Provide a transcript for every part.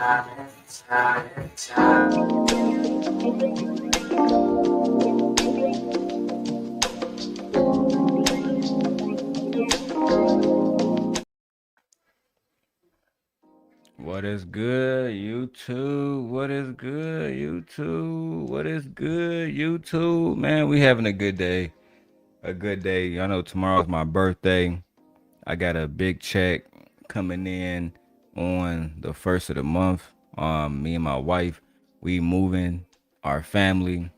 What is good, YouTube? What is good, YouTube? What is good, YouTube? Man, we having a good day. A good day. Y'all know tomorrow's my birthday. I got a big check coming in on the first of the month. Me and my wife, we moving our family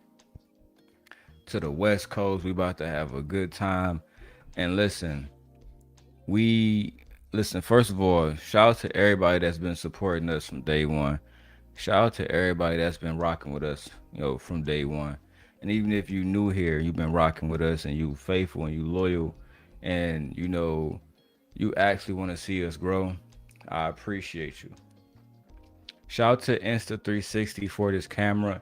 to the West Coast. We about to have a good time. And listen, first of all, shout out to everybody that's been supporting us from day one. Shout out to everybody that's been rocking with us, from day one. And even if you new here, you've been rocking with us and you faithful and you loyal and you actually want to see us grow. I appreciate you. Shout out to Insta360 for this camera.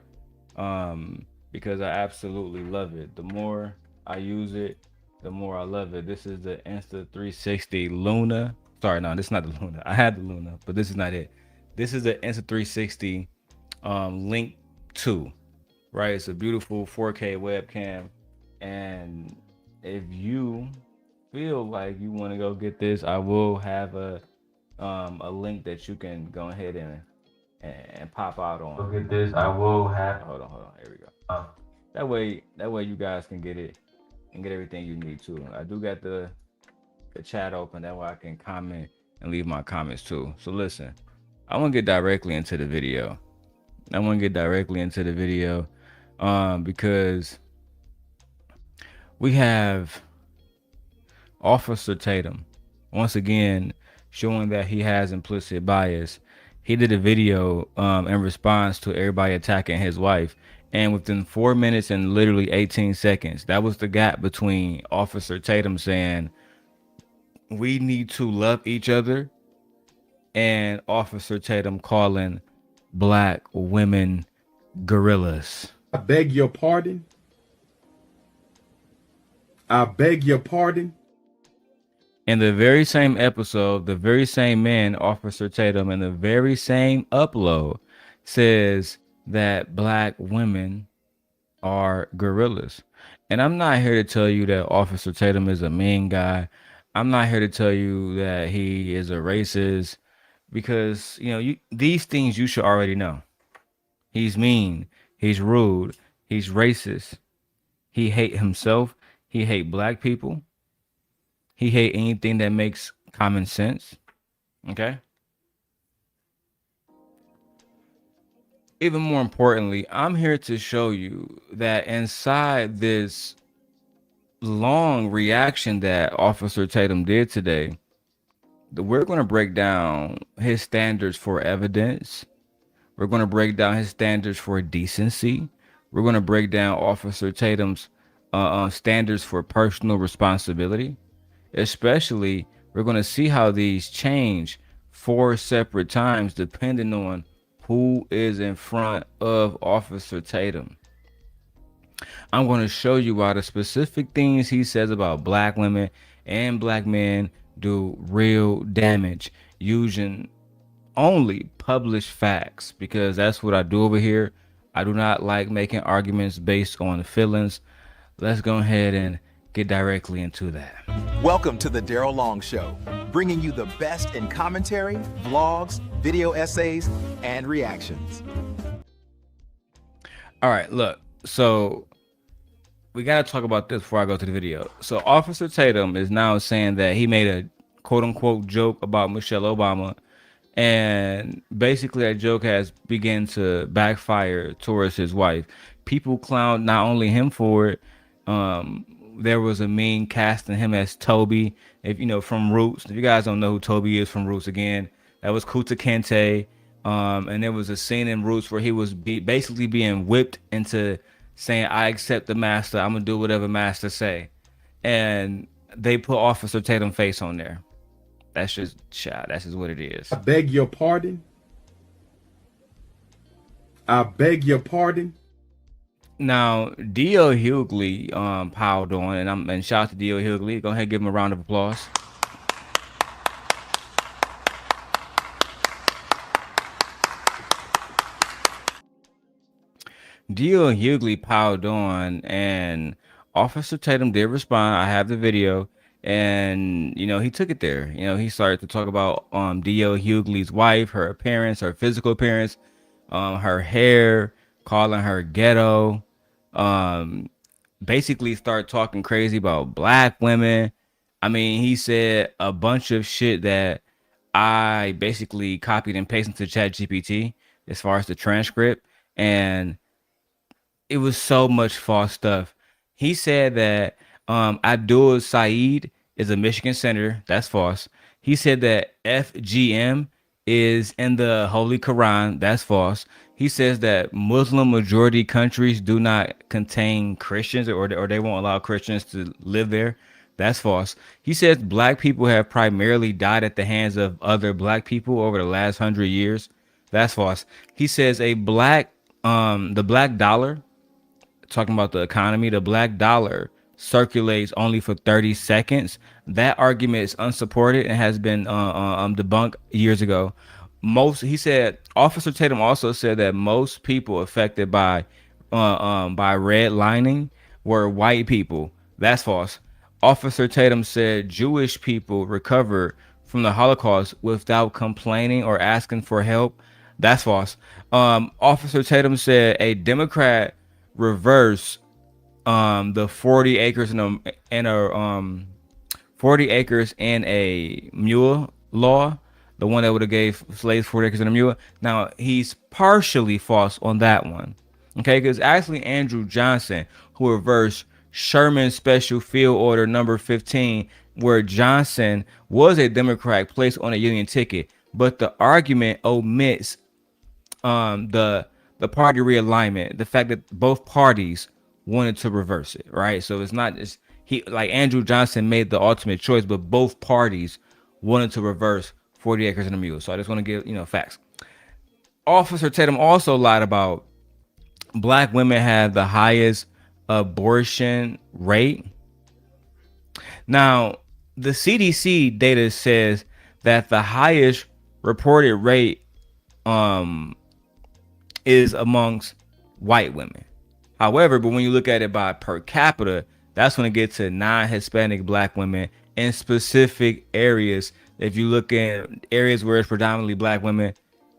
Because I absolutely love it. The more I use it, the more I love it. This is the Insta360 Luna. Sorry, no, this is not the Luna. I had the Luna, but this is not it. This is the Insta360 Link 2, right? It's a beautiful 4K webcam. And if you feel like you want to go get this, I will have a link that you can go ahead and pop out on. Go get this. I will have. Hold on. Here we go. That way you guys can get it and get everything you need too. I do got the chat open. That way I can comment and leave my comments too. So listen, I want to get directly into the video. Because we have Officer Tatum once again showing that he has implicit bias. He did a video in response to everybody attacking his wife. And within 4 minutes and literally 18 seconds, that was the gap between Officer Tatum saying, we need to love each other, and Officer Tatum calling black women gorillas. I beg your pardon. In the very same episode, the very same man, Officer Tatum, in the very same upload says that black women are gorillas. And I'm not here to tell you that Officer Tatum is a mean guy. I'm not here to tell you that he is a racist, because these things you should already know. He's mean, he's rude, he's racist. He hate himself, he hate black people. He hate anything that makes common sense. Okay? Even more importantly, I'm here to show you that inside this long reaction that Officer Tatum did today, we're going to break down his standards for evidence. We're going to break down his standards for decency. We're going to break down Officer Tatum's standards for personal responsibility. Especially, we're going to see how these change 4 separate times depending on who is in front of Officer Tatum. I'm going to show you why the specific things he says about black women and black men do real damage using only published facts, because that's what I do over here. I do not like making arguments based on feelings. Let's go ahead and get directly into that. Welcome to the Darrel Long Show, bringing you the best in commentary, vlogs, video essays, and reactions. All right, look, so we got to talk about this before I go to the video. So Officer Tatum is now saying that he made a quote unquote joke about Michelle Obama, and basically that joke has begun to backfire towards his wife. People clown not only him for it. There was a meme casting him as Toby, from Roots. If you guys don't know who Toby is from Roots, again, that was Kuta Kente. And there was a scene in Roots where he was basically being whipped into saying, I accept the master. I'm going to do whatever master say. And they put Officer Tatum face on there. That's just what it is. I beg your pardon. Now, DL Hughley piled on, and shout out to DL Hughley. Go ahead and give him a round of applause. DL Hughley piled on, and Officer Tatum did respond. I have the video, and he took it there. He started to talk about DL Hughley's wife, her appearance, her physical appearance, her hair, calling her ghetto. Um, Basically, start talking crazy about black women. I mean, he said a bunch of shit that I basically copied and pasted into ChatGPT as far as the transcript, and it was so much false stuff. He said that Abdul Saeed is a Michigan senator. That's false. He said that FGM is in the Holy Quran. That's false. He says that Muslim majority countries do not contain Christians, or they won't allow Christians to live there. That's false. He says black people have primarily died at the hands of other black people over the last 100 years. That's false. He says the black dollar, talking about the economy, the black dollar circulates only for 30 seconds. That argument is unsupported and has been debunked years ago. He said, Officer Tatum also said that most people affected by redlining were white people. That's false. Officer Tatum said Jewish people recovered from the Holocaust without complaining or asking for help. That's false. Officer Tatum said a Democrat reverse the 40 acres and a 40 acres and a mule law, the one that would have gave slaves 40 acres and a mule. Now he's partially false on that one, okay, because actually Andrew Johnson, who reversed Sherman's Special Field Order number 15, where Johnson was a Democrat placed on a Union ticket, but the argument omits the party realignment, the fact that both parties wanted to reverse it, right? So it's not just like Andrew Johnson made the ultimate choice, but both parties wanted to reverse 40 acres and a mule. So I just want to give facts. Officer Tatum also lied about black women have the highest abortion rate. Now, the CDC data says that the highest reported rate is amongst white women. However, but when you look at it by per capita, that's when it gets to non-Hispanic black women in specific areas. If you look at areas where it's predominantly black women,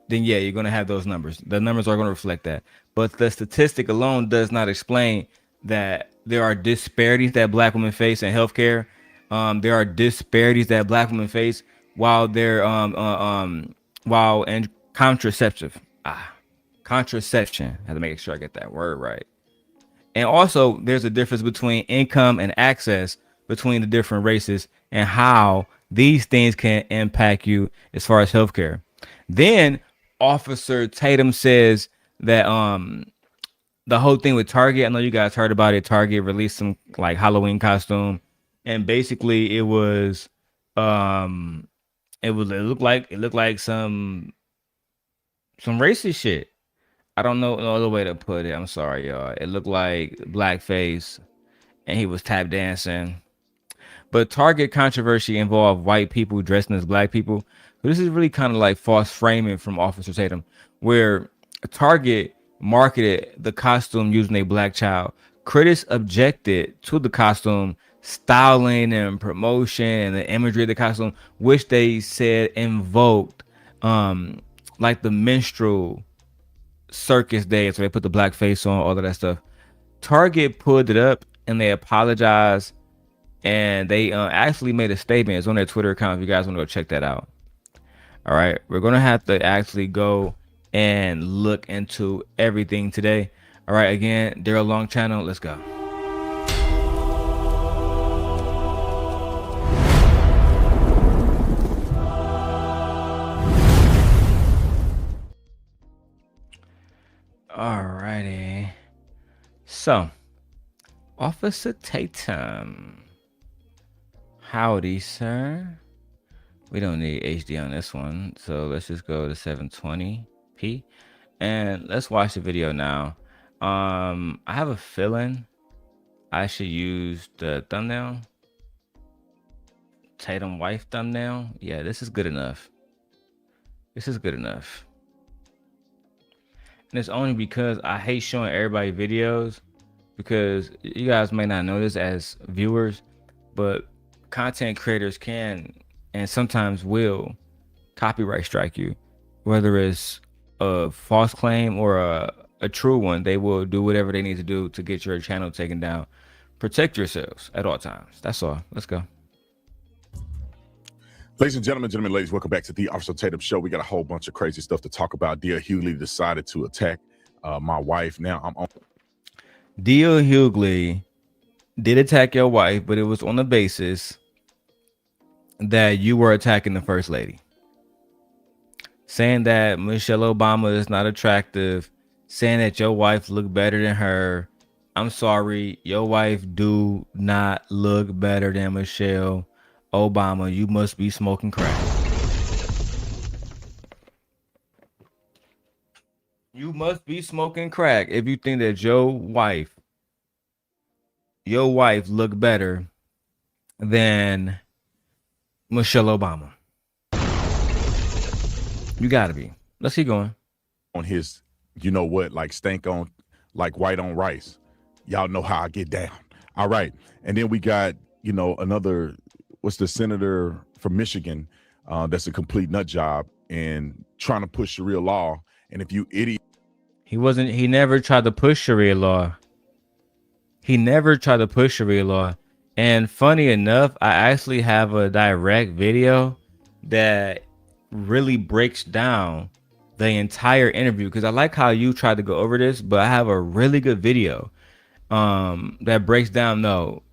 then yeah, you're going to have those numbers. The numbers are going to reflect that. But the statistic alone does not explain that there are disparities that black women face in healthcare. There are disparities that black women face while they're while and contraceptive. Contraception. I have to make sure I get that word right. And also, there's a difference between income and access between the different races and how these things can impact you as far as healthcare. Then Officer Tatum says that the whole thing with Target, I know you guys heard about it. Target released some like Halloween costume, and basically it looked like some racist shit. I don't know no other way to put it. I'm sorry, y'all. It looked like blackface, and he was tap dancing. But Target controversy involved white people dressing as black people. So this is really kind of like false framing from Officer Tatum, where Target marketed the costume using a black child. Critics objected to the costume styling and promotion and the imagery of the costume, which they said invoked like the minstrel circus days, so they put the black face on, all of that stuff. Target pulled it up and they apologized, and they actually made a statement. It's on their Twitter account if you guys want to go check that out. All right, we're gonna have to actually go and look into everything today. All right, again, Darrel Long channel, let's go. Alrighty. So, Officer Tatum. Howdy, sir. We don't need HD on this one, so let's just go to 720p. And let's watch the video now. I have a feeling I should use the thumbnail. Tatum wife thumbnail. Yeah, this is good enough. This is good enough. And it's only because I hate showing everybody videos, because you guys may not know this as viewers, but content creators can and sometimes will copyright strike you, whether it's a false claim or a true one. They will do whatever they need to do to get your channel taken down. Protect yourselves at all times. That's all. Let's go. Ladies and gentlemen, ladies, welcome back to the Officer Tatum Show. We got a whole bunch of crazy stuff to talk about. DL Hughley decided to attack my wife. Now I'm on. DL Hughley did attack your wife, but it was on the basis that you were attacking the first lady, saying that Michelle Obama is not attractive, saying that your wife looked better than her. I'm sorry, your wife do not look better than Michelle Obama. You must be smoking crack. You must be smoking crack if you think that your wife look better than Michelle Obama. You gotta be. Let's keep going. On his, you know what, like stank on, like white on rice. Y'all know how I get down. All right. And then we got, you know, another, what's the senator from Michigan that's a complete nut job and trying to push Sharia law. And if you idiot. He never tried to push Sharia law. He never tried to push Sharia law. And funny enough, I actually have a direct video that really breaks down the entire interview, because I like how you tried to go over this, but I have a really good video that breaks down. No.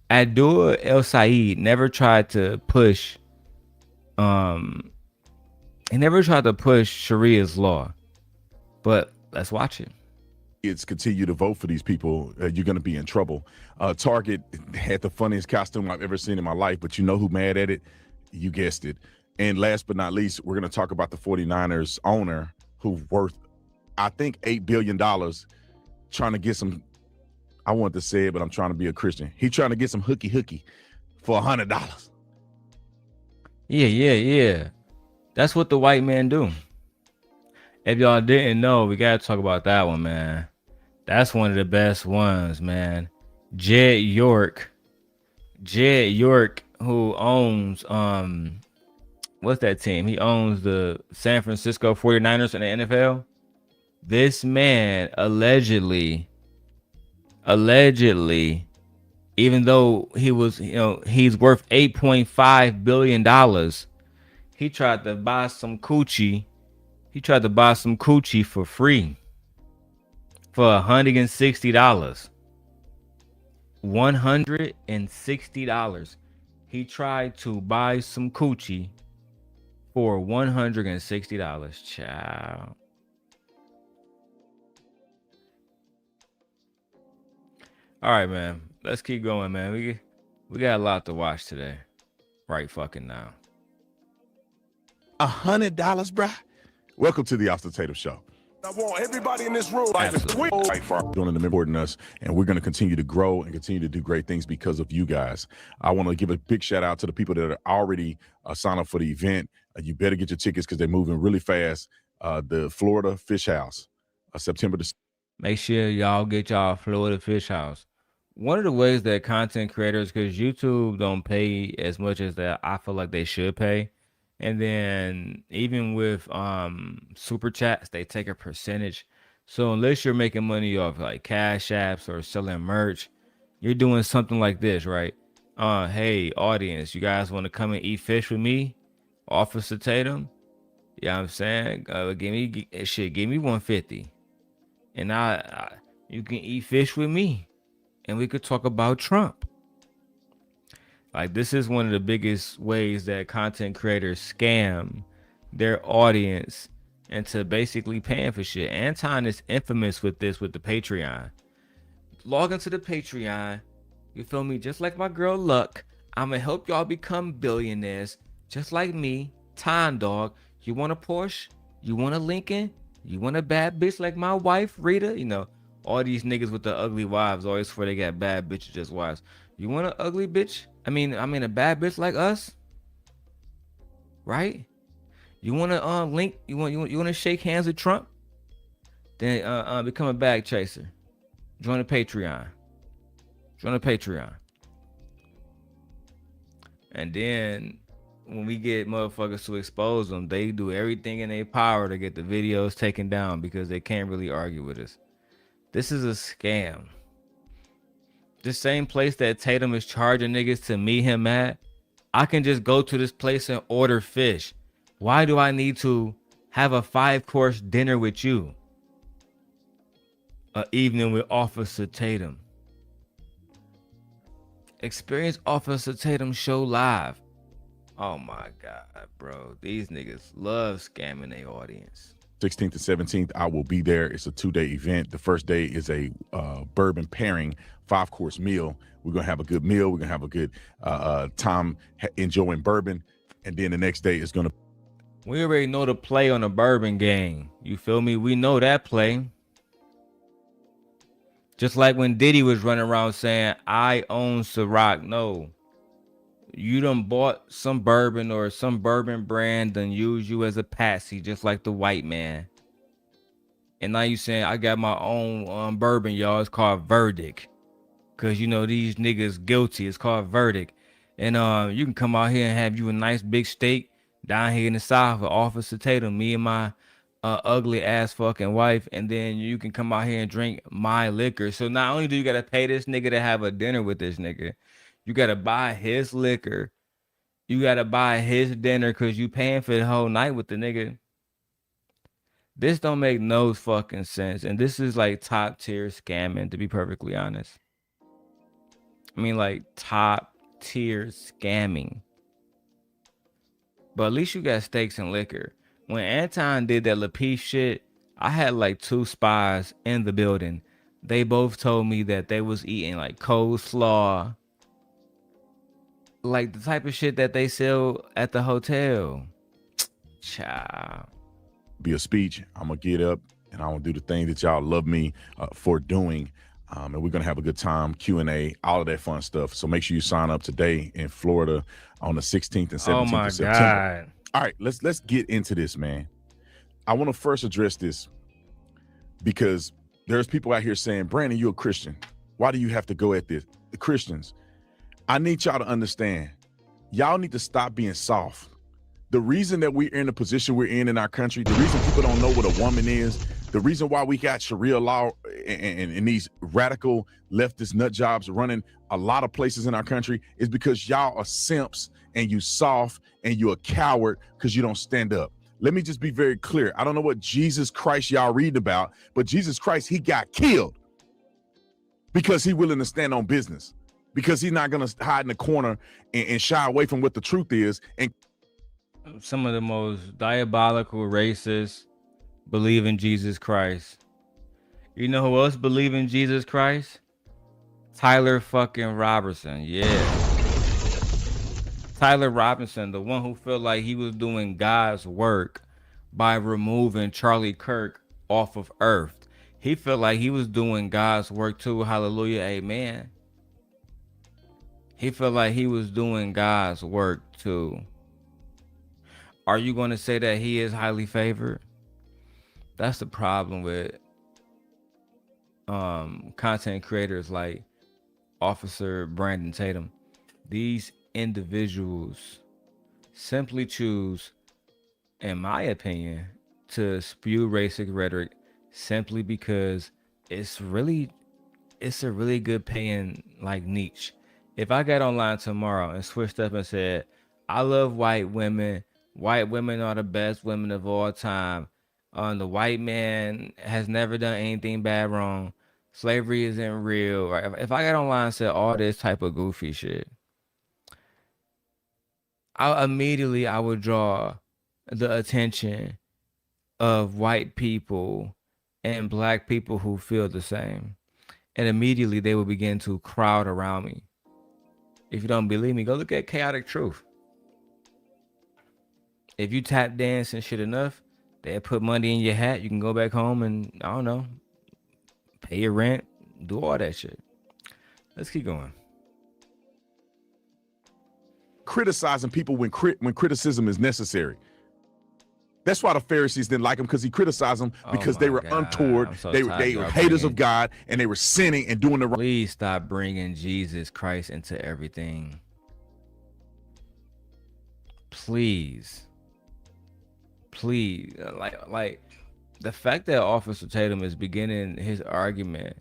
Abdul El Said never tried to push he never tried to push Sharia's law. But let's watch it. It's continue to vote for these people, you're going to be in trouble. Target had the funniest costume I've ever seen in my life, but you know who mad at it? You guessed it. And last but not least, we're going to talk about the 49ers owner who worth, I think, $8 billion, trying to get some, I want to say it, but I'm trying to be a Christian. He's trying to get some hooky for $100. Yeah. That's what the white man do. If y'all didn't know, we got to talk about that one, man. That's one of the best ones, man. Jed York, who owns, what's that team? He owns the San Francisco 49ers in the NFL. This man allegedly, even though he was, he's worth $8.5 billion, he tried to buy some coochie. He tried to buy some coochie for free for $160. $160. He tried to buy some coochie for $160. Child. All right, man. Let's keep going, man. We got a lot to watch today. Right fucking now. $100, bruh. Welcome to the Officer Tatum Show. I want everybody in this room like doing and supporting us, and we're going to continue to grow and continue to do great things because of you guys. I want to give a big shout out to the people that are already signed up for the event. You better get your tickets because they're moving really fast. The Florida Fish House, September the. Make sure y'all get y'all Florida Fish House. One of the ways that content creators, because YouTube don't pay as much as that I feel like they should pay. And then even with super chats, they take a percentage. So unless you're making money off like cash apps or selling merch, you're doing something like this, right? Hey, audience, you guys want to come and eat fish with me? Officer Tatum? Yeah, I'm saying, give me 150. And you can eat fish with me. And we could talk about Trump. Like, this is one of the biggest ways that content creators scam their audience into basically paying for shit. Anton is infamous with this, with the Patreon. Log into the Patreon. You feel me? Just like my girl Luck. I'm going to help y'all become billionaires. Just like me, Time Dog. You want a Porsche? You want a Lincoln? You want a bad bitch like my wife, Rita? You know, all these niggas with the ugly wives always swear they got bad bitches as wives. You want an ugly bitch? I mean a bad bitch like us? Right? You want to link? You want to shake hands with Trump? Then become a bag chaser. Join the Patreon. Join the Patreon. And then when we get motherfuckers to expose them, they do everything in their power to get the videos taken down because they can't really argue with us. This is a scam. The same place that Tatum is charging niggas to meet him at, I can just go to this place and order fish. Why do I need to have a 5-course dinner with you? An evening with Officer Tatum. Experience Officer Tatum show live. Oh my God, bro. These niggas love scamming their audience. 16th and 17th, I will be there. It's a 2-day event. The first day is a bourbon pairing 5-course meal. We're going to have a good meal. We're going to have a good time enjoying bourbon. And then the next day is going to... We already know the play on the bourbon game. You feel me? We know that play. Just like when Diddy was running around saying, I own Ciroc. No. You done bought some bourbon or some bourbon brand done use you as a patsy, just like the white man. And now you saying, I got my own bourbon, y'all. It's called Verdict. Because, you know, these niggas guilty. It's called Verdict. And you can come out here and have you a nice big steak down here in the South with Officer Tatum, me and my ugly ass fucking wife, and then you can come out here and drink my liquor. So not only do you gotta pay this nigga to have a dinner with this nigga, you gotta buy his liquor, you gotta buy his dinner because you paying for the whole night with the nigga. This don't make no fucking sense, and this is like top tier scamming, to be perfectly honest. I mean, like top tier scamming. But at least you got steaks and liquor. When Anton did that Lapeef shit, I had like 2 spies in the building. They both told me that they was eating like coleslaw, like the type of shit that they sell at the hotel. Child. Be a speech. I'm going to get up and I'm going to do the thing that y'all love me for doing. And we're going to have a good time, Q&A, all of that fun stuff. So make sure you sign up today in Florida on the 16th and 17th of September. God. All right, let's get into this, man. I want to first address this because there's people out here saying, Brandon, you're a Christian. Why do you have to go at this? The Christians, I need y'all to understand, y'all need to stop being soft. The reason that we're in the position we're in our country, the reason people don't know what a woman is, the reason why we got Sharia law and these radical leftist nut jobs running a lot of places in our country is because y'all are simps and you soft and you're a coward because you don't stand up. Let me just be very clear. I don't know what Jesus Christ y'all read about, but Jesus Christ, he got killed because he willing to stand on business, because he's not going to hide in the corner and shy away from what the truth is. And some of the most diabolical racists believe in Jesus Christ. You know who else believe in Jesus Christ? Tyler fucking Robertson. Yeah. Tyler Robinson, the one who felt like he was doing God's work by removing Charlie Kirk off of Earth. He felt like he was doing God's work too. Hallelujah. Amen. He felt like he was doing God's work too. Are you going to say that he is highly favored? That's the problem with content creators like Officer Brandon Tatum. These individuals simply choose, in my opinion, to spew racist rhetoric simply because it's a really good paying like niche. If I got online tomorrow and switched up and said, I love white women are the best women of all time, the white man has never done anything bad wrong, slavery isn't real, right? If I got online and said all this type of goofy shit, I would draw the attention of white people and black people who feel the same. And immediately they will begin to crowd around me. If you don't believe me, go look at Chaotic Truth. If you tap dance and shit enough, they'll put money in your hat. You can go back home and, I don't know, pay your rent, do all that shit. Let's keep going. Criticizing people when criticism is necessary. That's why the Pharisees didn't like him, because he criticized them because Oh they my were God, untoward. I'm so They tired were y'all haters bringing- of God, and they were sinning and doing the wrong. Please stop bringing Jesus Christ into everything. Please. Like the fact that Officer Tatum is beginning his argument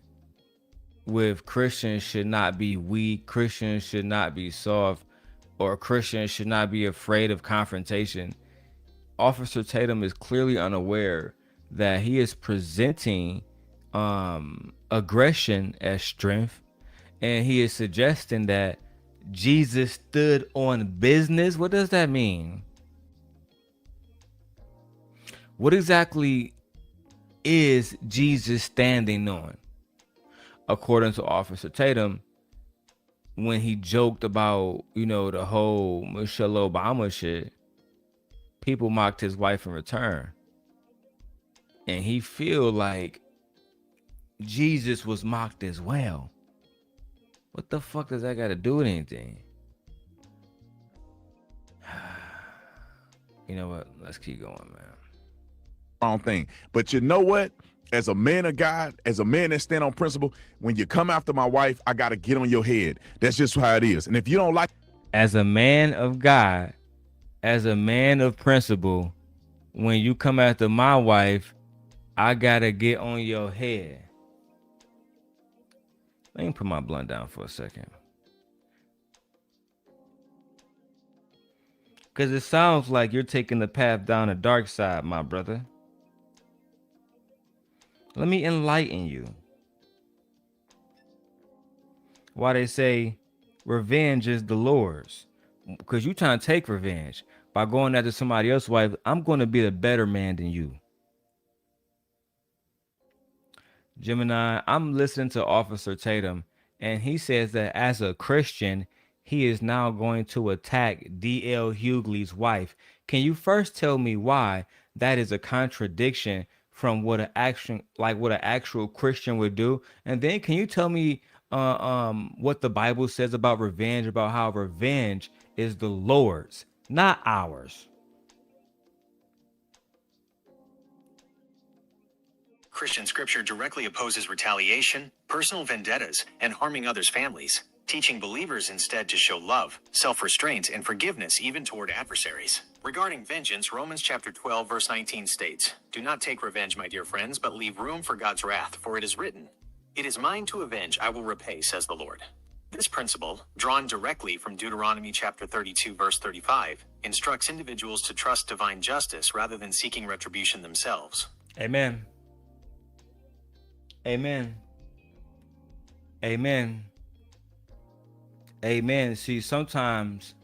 with Christians should not be weak, Christians should not be soft, or Christians should not be afraid of confrontation. Officer Tatum is clearly unaware that he is presenting aggression as strength, and he is suggesting that Jesus stood on business. What does that mean? What exactly is Jesus standing on? According to Officer Tatum, when he joked about, the whole Michelle Obama shit, people mocked his wife in return. And he feel like Jesus was mocked as well. What the fuck does that got to do with anything? You know what? Let's keep going, man. Wrong thing. But you know what? As a man of God, as a man that stand on principle, when you come after my wife, I got to get on your head. That's just how it is. And if you don't like, As a man of God, as a man of principle, when you come after my wife, I got to get on your head. Let me put my blunt down for a second. Because it sounds like you're taking the path down the dark side, my brother. Let me enlighten you. Why they say revenge is the Lord's. Because you trying to take revenge by going after somebody else's wife. I'm going to be a better man than you. Gemini, I'm listening to Officer Tatum, and he says that as a Christian, he is now going to attack DL Hughley's wife. Can you first tell me why that is a contradiction from what an actual Christian would do? And then can you tell me what the Bible says about revenge, about how revenge is the Lord's, not ours? Christian scripture directly opposes retaliation, personal vendettas, and harming others' families, teaching believers instead to show love, self-restraint, and forgiveness even toward adversaries. Regarding vengeance, Romans chapter 12, verse 19 states, "Do not take revenge, my dear friends, but leave room for God's wrath, for it is written, 'It is mine to avenge, I will repay,' says the Lord." This principle, drawn directly from Deuteronomy chapter 32, verse 35, instructs individuals to trust divine justice rather than seeking retribution themselves. Amen. Amen. Amen. Amen. See, sometimes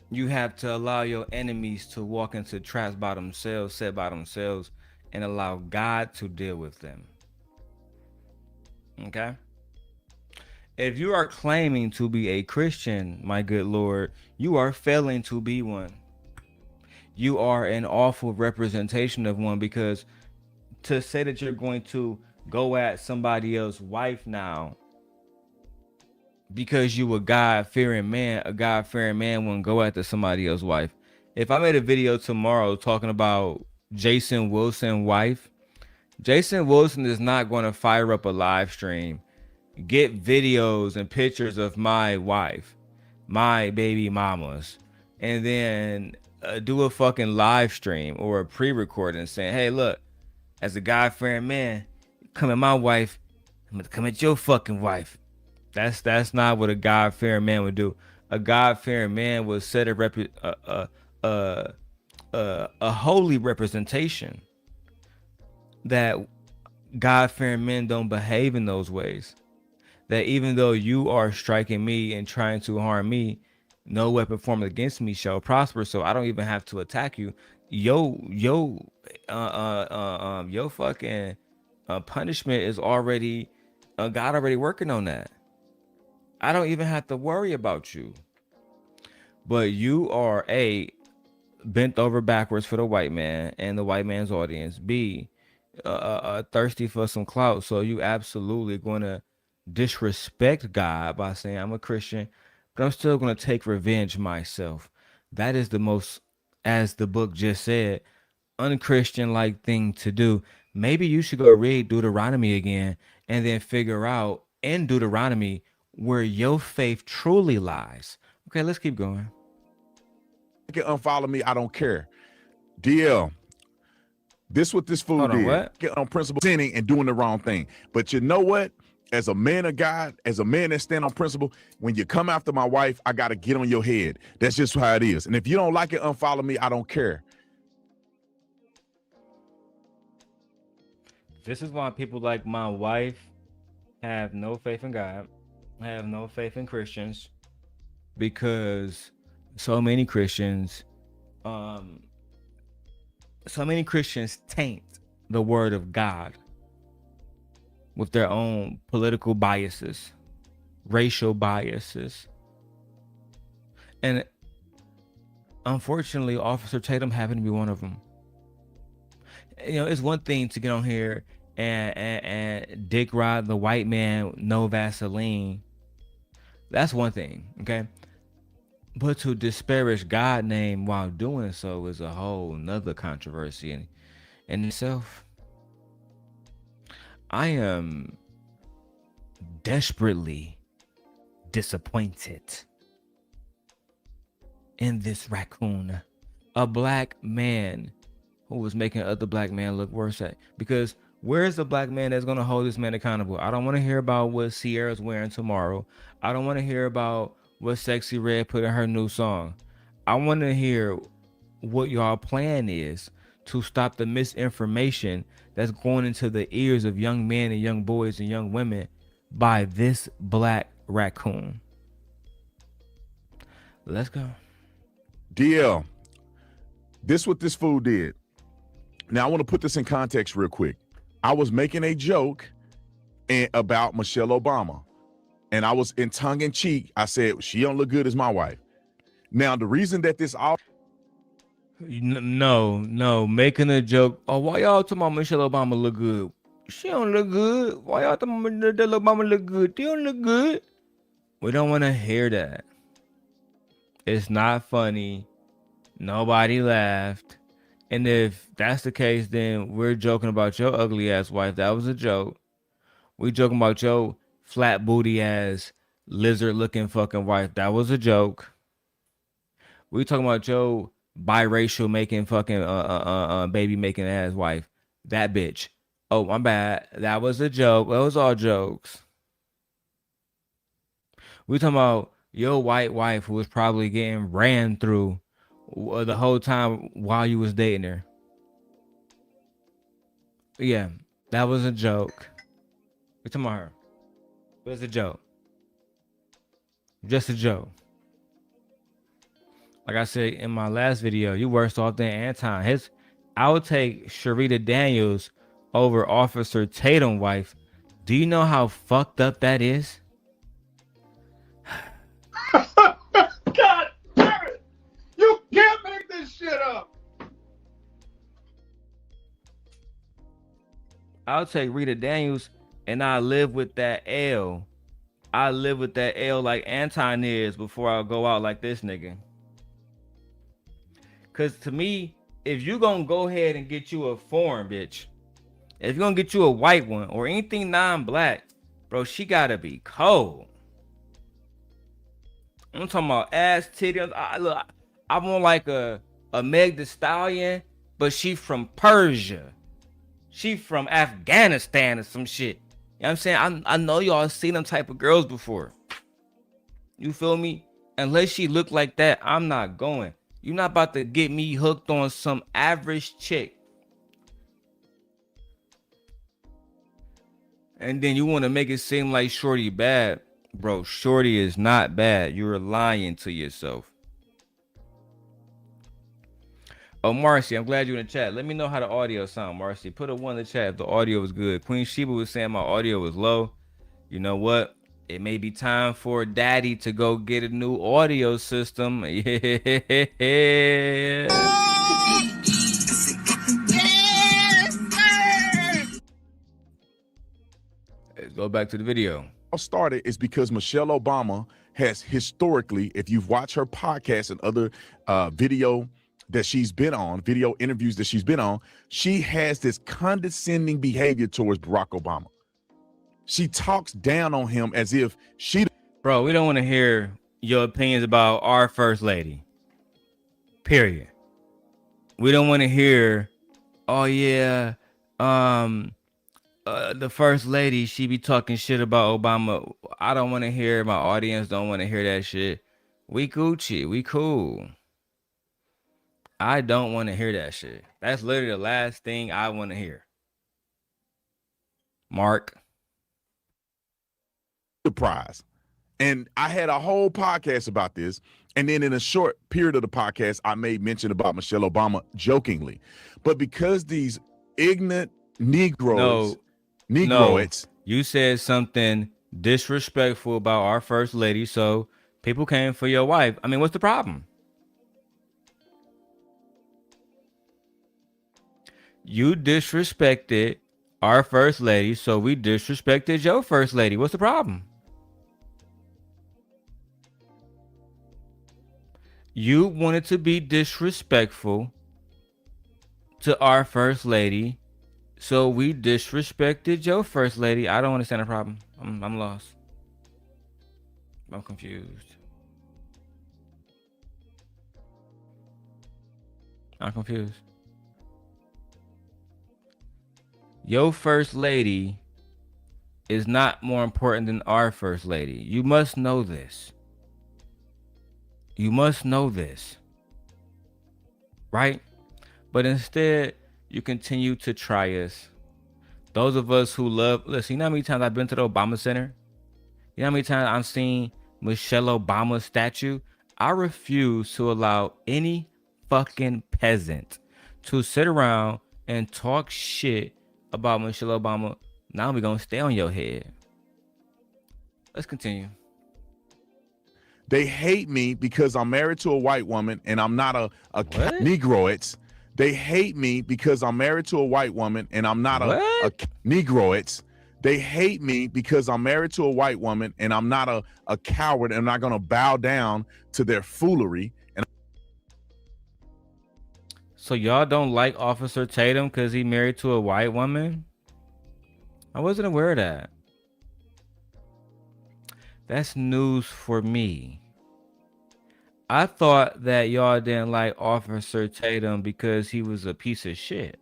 you have to allow your enemies to walk into traps by themselves, set by themselves, and allow God to deal with them. Okay? If you are claiming to be a Christian, my good Lord, you are failing to be one. You are an awful representation of one, because to say that you're going to go at somebody else's wife now because you a God-fearing man wouldn't go after somebody else's wife. If I made a video tomorrow talking about Jason Wilson's wife, Jason Wilson is not going to fire up a live stream, get videos and pictures of my wife, my baby mamas, and then do a fucking live stream or a pre-recording saying, "Hey, look, as a God-fearing man, come at my wife, I'm gonna come at your fucking wife." That's not what a God-fearing man would do. A God-fearing man would set a holy representation that God-fearing men don't behave in those ways. That even though you are striking me and trying to harm me, no weapon formed against me shall prosper. So I don't even have to attack you. Your fucking punishment is already God already working on that. I don't even have to worry about you. But you are A, bent over backwards for the white man and the white man's audience. B, thirsty for some clout. So you absolutely going to disrespect God by saying, "I'm a Christian, but I'm still going to take revenge myself." That is the most as the book just said, unchristian like thing to do. Maybe you should go read Deuteronomy again and then figure out in Deuteronomy where your faith truly lies. Okay, let's keep going. You can unfollow me. I don't care. DL, this what this fool Hold on, did. what? Get on principle, sinning and doing the wrong thing. But you know what? As a man of God, as a man that stand on principle, when you come after my wife, I got to get on your head. That's just how it is. And if you don't like it, unfollow me. I don't care. This is why people like my wife have no faith in God, have no faith in Christians, because so many Christians taint the word of God with their own political biases, racial biases. And unfortunately, Officer Tatum happened to be one of them. You know, it's one thing to get on here and dick ride the white man, no Vaseline. That's one thing, okay? But to disparage God's name while doing so is a whole nother controversy in itself. I am desperately disappointed in this raccoon, a black man who was making other black men look worse at. Because where's the black man that's gonna hold this man accountable? I don't want to hear about what Sierra's wearing tomorrow. I don't want to hear about what Sexy Red put in her new song. I want to hear what y'all plan is to stop the misinformation that's going into the ears of young men and young boys and young women by this black raccoon. Let's go. DL, this what this fool did. Now I want to put this in context real quick. I was making a joke about Michelle Obama, and I was in tongue in cheek. I said she don't look good as my wife. Now the reason that this all No, making a joke. Oh, why y'all talking about Michelle Obama look good? She don't look good. Why y'all talking about Michelle Obama look good? She don't look good. We don't want to hear that. It's not funny. Nobody laughed. And if that's the case, then we're joking about your ugly ass wife. That was a joke. We joking about your flat booty ass lizard looking fucking wife. That was a joke. We talking about your biracial making fucking baby making ass wife. That bitch. Oh, my bad. That was a joke. That was all jokes. We talking about your white wife who was probably getting ran through the whole time while you was dating her. Yeah, that was a joke. We talking about her. It was a joke. Just a joke. Like I said in my last video, you worse off than Anton. I would take Sharita Daniels over Officer Tatum wife. Do you know how fucked up that is? God damn it! You can't make this shit up! I'll take Rita Daniels and I live with that L. I live with that L like Anton is before I go out like this nigga. Cause to me, if you gonna go ahead and get you a foreign bitch, if you're gonna get you a white one or anything non-black, bro, she gotta be cold. I'm talking about ass titties. I want like a Meg Thee Stallion, but she from Persia. She from Afghanistan or some shit. You know what I'm saying? I know y'all seen them type of girls before. You feel me? Unless she look like that, I'm not going. You're not about to get me hooked on some average chick. And then you want to make it seem like Shorty bad. Bro, Shorty is not bad. You're lying to yourself. Oh, Marcy, I'm glad you're in the chat. Let me know how the audio sound, Marcy. Put a 1 in the chat if the audio was good. Queen Sheba was saying my audio was low. You know what? It may be time for Daddy to go get a new audio system. Yeah. Let's go back to the video. started is because Michelle Obama has historically, if you've watched her podcast and other video that she's been on, video interviews that she's been on, she has this condescending behavior towards Barack Obama. She talks down on him as if she... Bro, we don't want to hear your opinions about our first lady. Period. We don't want to hear, oh yeah, the first lady, she be talking shit about Obama. I don't want to hear, my audience don't want to hear that shit. We Gucci, we cool. I don't want to hear that shit. That's literally the last thing I want to hear. Mark. Surprise. And I had a whole podcast about this. And then in a short period of the podcast, I made mention about Michelle Obama jokingly. But because these ignorant Negroids, you said something disrespectful about our first lady, so people came for your wife. I mean, what's the problem? You disrespected our first lady, so we disrespected your first lady. What's the problem? You wanted to be disrespectful to our first lady, so we disrespected your first lady. I don't understand the problem. I'm lost. I'm confused. I'm confused. Your first lady is not more important than our first lady. You must know this. You must know this. Right? But instead, you continue to try us. Those of us who love, listen, you know how many times I've been to the Obama Center? You know how many times I've seen Michelle Obama's statue? I refuse to allow any fucking peasant to sit around and talk shit about Michelle Obama. Now we're going to stay on your head. Let's continue. They hate me because I'm married to a white woman and I'm not a Negroids. They hate me because I'm married to a white woman and I'm not a Negroids. They hate me because I'm married to a white woman and I'm not a coward and I'm not going to bow down to their foolery. And so y'all don't like Officer Tatum because he married to a white woman? I wasn't aware of that. That's news for me. I thought that y'all didn't like Officer Tatum because he was a piece of shit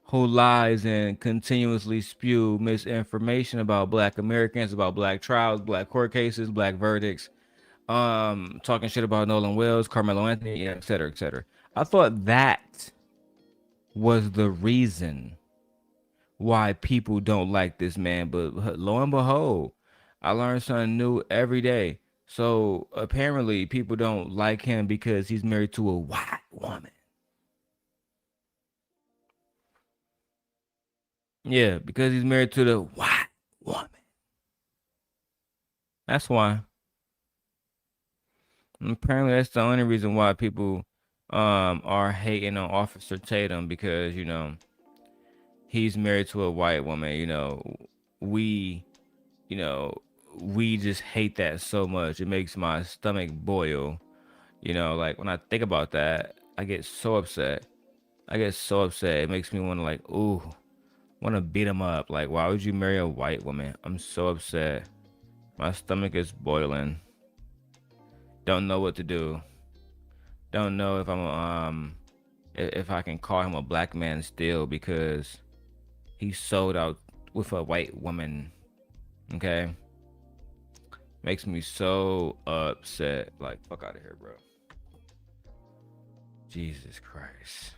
who lies and continuously spew misinformation about Black Americans, about Black trials, Black court cases, Black verdicts, talking shit about Nolan Wells, Carmelo Anthony, et cetera, et cetera. I thought that was the reason why people don't like this man, but lo and behold, I learned something new every day. So apparently people don't like him because he's married to a white woman. Yeah, because he's married to the white woman. That's why. And apparently that's the only reason why people are hating on Officer Tatum, because, you know, he's married to a white woman. You know, we just hate that so much. It makes my stomach boil. You know, like when I think about that, I get so upset. It makes me want to, like, ooh, want to beat him up. Like, why would you marry a white woman? I'm so upset. My stomach is boiling. Don't know what to do. Don't know if I'm if I can call him a black man still, because he sold out with a white woman. Okay. Makes me so upset. Like, fuck out of here, bro. Jesus Christ.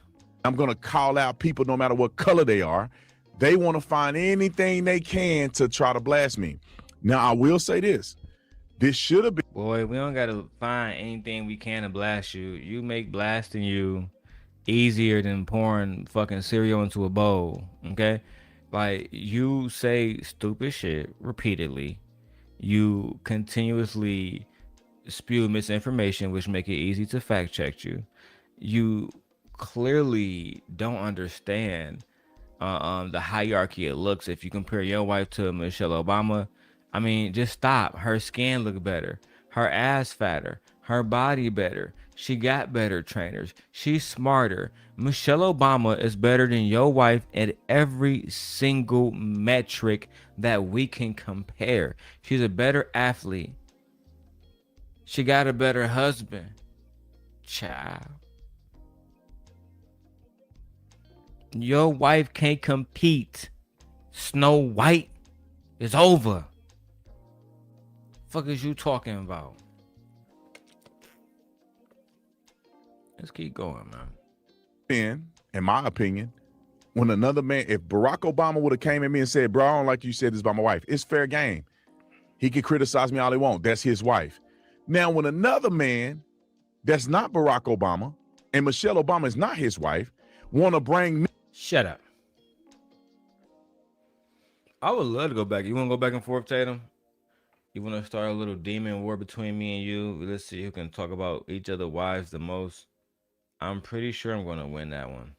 I'm going to call out people no matter what color they are. They want to find anything they can to try to blast me. Now, I will say this. This should have been... Boy, we don't got to find anything we can to blast you. You make blasting you easier than pouring fucking cereal into a bowl, okay? Like, you say stupid shit repeatedly. You continuously spew misinformation, which make it easy to fact check you. You clearly don't understand the hierarchy of looks. If you compare your wife to Michelle Obama, I mean, just stop. Her skin look better, her ass fatter, her body better. She got better trainers. She's smarter. Michelle Obama is better than your wife at every single metric that we can compare. She's a better athlete. She got a better husband. Child. Your wife can't compete. Snow White is over. Fuck is you talking about? Let's keep going, man. In my opinion, when another man, if Barack Obama would have came at me and said, bro, I don't like you said this about my wife, it's fair game. He can criticize me all he wants. That's his wife. Now, when another man that's not Barack Obama and Michelle Obama is not his wife, want to bring me. Shut up. I would love to go back. You want to go back and forth, Tatum? You want to start a little demon war between me and you? Let's see who can talk about each other's wives the most. I'm pretty sure I'm going to win that one.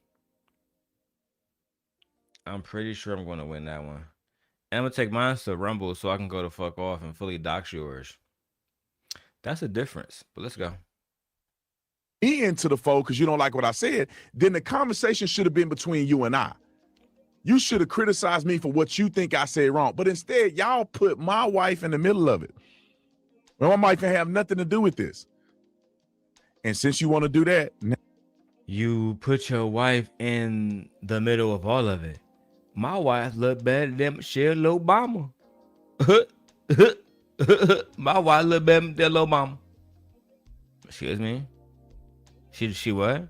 I'm pretty sure I'm going to win that one. And I'm going to take mine to Rumble so I can go to fuck off and fully dox yours. That's a difference, but let's go. Me into the fold because you don't like what I said, then the conversation should have been between you and I. You should have criticized me for what you think I said wrong. But instead, y'all put my wife in the middle of it. Well, my wife can have nothing to do with this. And since you want to do that, you put your wife in the middle of all of it. My wife look better than Michelle Obama. My wife look better than Michelle Obama. Excuse me. She what?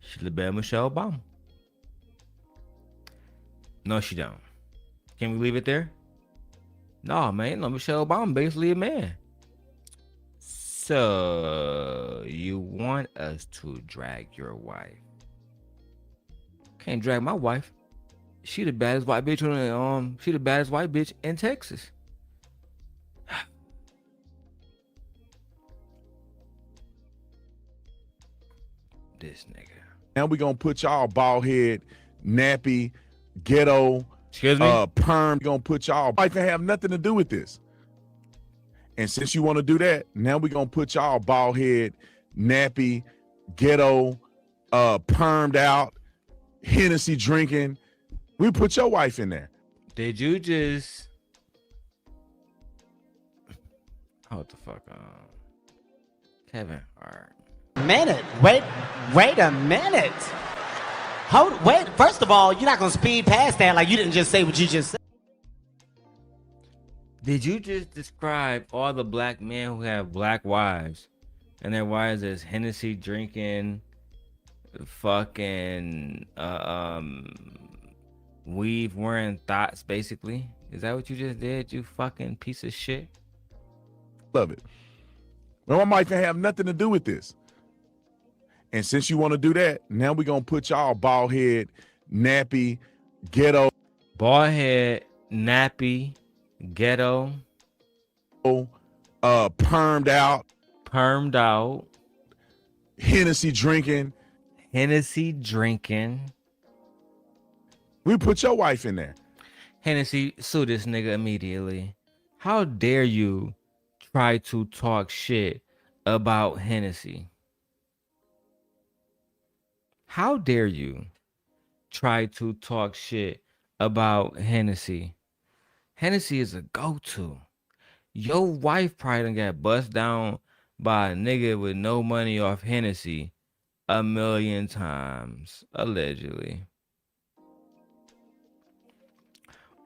She look better than Michelle Obama. No, she don't. Can we leave it there? No, man. No, Michelle Obama basically a man. So you want us to drag your wife? Can't drag my wife. She the baddest white bitch she the baddest white bitch in Texas. This nigga. Now we gonna put y'all bald head, nappy, ghetto, excuse me, perm. Gonna put y'all wife and have nothing to do with this. And since you want to do that, now we gonna put y'all bald head, nappy, ghetto, permed out, Hennessy drinking. We put your wife in there. Did you just hold the fuck on, Kevin? All right. Minute. Wait a minute. Wait. First of all, you're not gonna speed past that like you didn't just say what you just said. Did you just describe all the black men who have black wives and their wives as Hennessy drinking, fucking weave wearing thoughts, basically? Is that what you just did, you fucking piece of shit? Love it. Well, my wife can have nothing to do with this. And since you want to do that, now we're going to put y'all bald head, nappy, ghetto. Bald head, nappy, ghetto. Permed out. Hennessy drinking. We put your wife in there. Hennessy, sue this nigga immediately. How dare you try to talk shit about Hennessy? How dare you try to talk shit about Hennessy? Hennessy is a go-to. Your wife probably done got bust down by a nigga with no money off Hennessy 1,000,000 times, allegedly.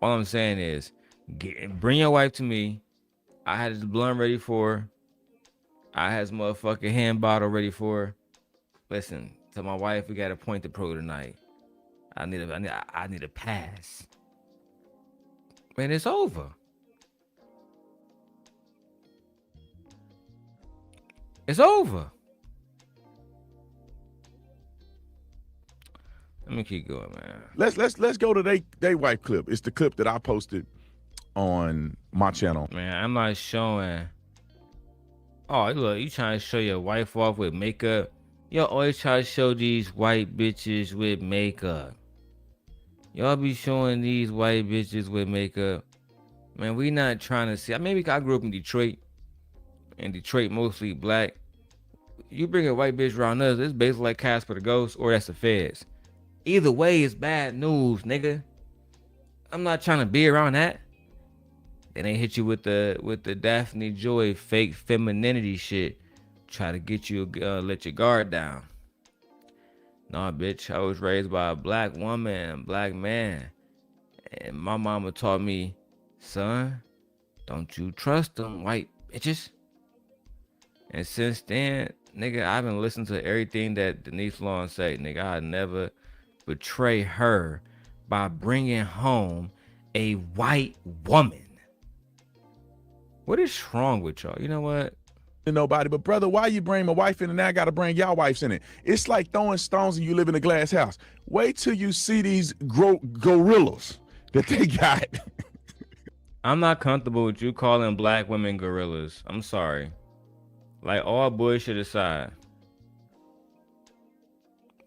All I'm saying is, bring your wife to me. I had the blunt ready for her. I had this motherfucking hand bottle ready for her. Listen, tell my wife we got a point to prove tonight. I need a pass. Man, it's over. It's over. Let me keep going, man. Let's go to they wife clip. It's the clip that I posted on my channel. Man, I'm not showing. Oh, look, you trying to show your wife off with makeup? Y'all always try to show these white bitches with makeup. Y'all be showing these white bitches with makeup. Man, we not trying to see. Maybe I grew up in Detroit. in Detroit, mostly black. You bring a white bitch around us, it's basically like Casper the Ghost, or that's the feds. Either way, it's bad news, nigga. I'm not trying to be around that. Then they hit you with the Daphne Joy fake femininity shit, try to get you let your guard down. Nah, bitch, I was raised by a black woman, black man, and my mama taught me, son, don't you trust them white bitches. And since then, nigga, I've been listening to everything that Denise Lawn say. Nigga, I never betray her by bringing home a white woman. What is wrong with y'all? You know what? Nobody, but brother, why you bring my wife in and now I got to bring y'all wives in it? It's like throwing stones and you live in a glass house. Wait till you see these gorillas that they got. I'm not comfortable with you calling black women gorillas. I'm sorry. Like, all bullshit aside,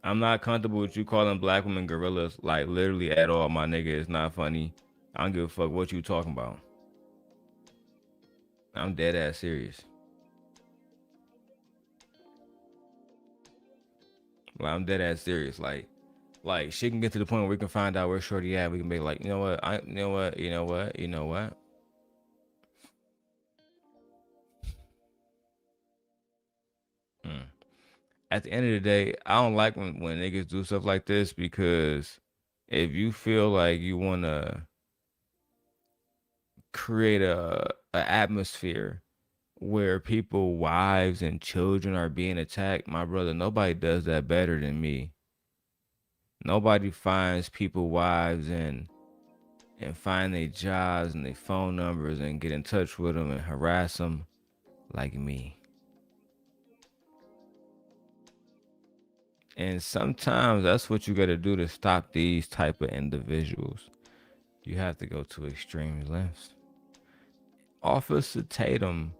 I'm not comfortable with you calling black women gorillas, like, literally at all, my nigga. It's not funny. I don't give a fuck what you talking about. I'm dead ass serious. Like, I'm dead ass serious. Like she can get to the point where we can find out where shorty at. We can be like, you know what? You know what? At the end of the day, I don't like when niggas do stuff like this, because if you feel like you want to create a atmosphere where people, wives and children are being attacked, my brother, nobody does that better than me. Nobody finds people wives and find their jobs and their phone numbers and get in touch with them and harass them like me. And sometimes that's what you got to do to stop these type of individuals. You have to go to extreme lengths. Officer Tatum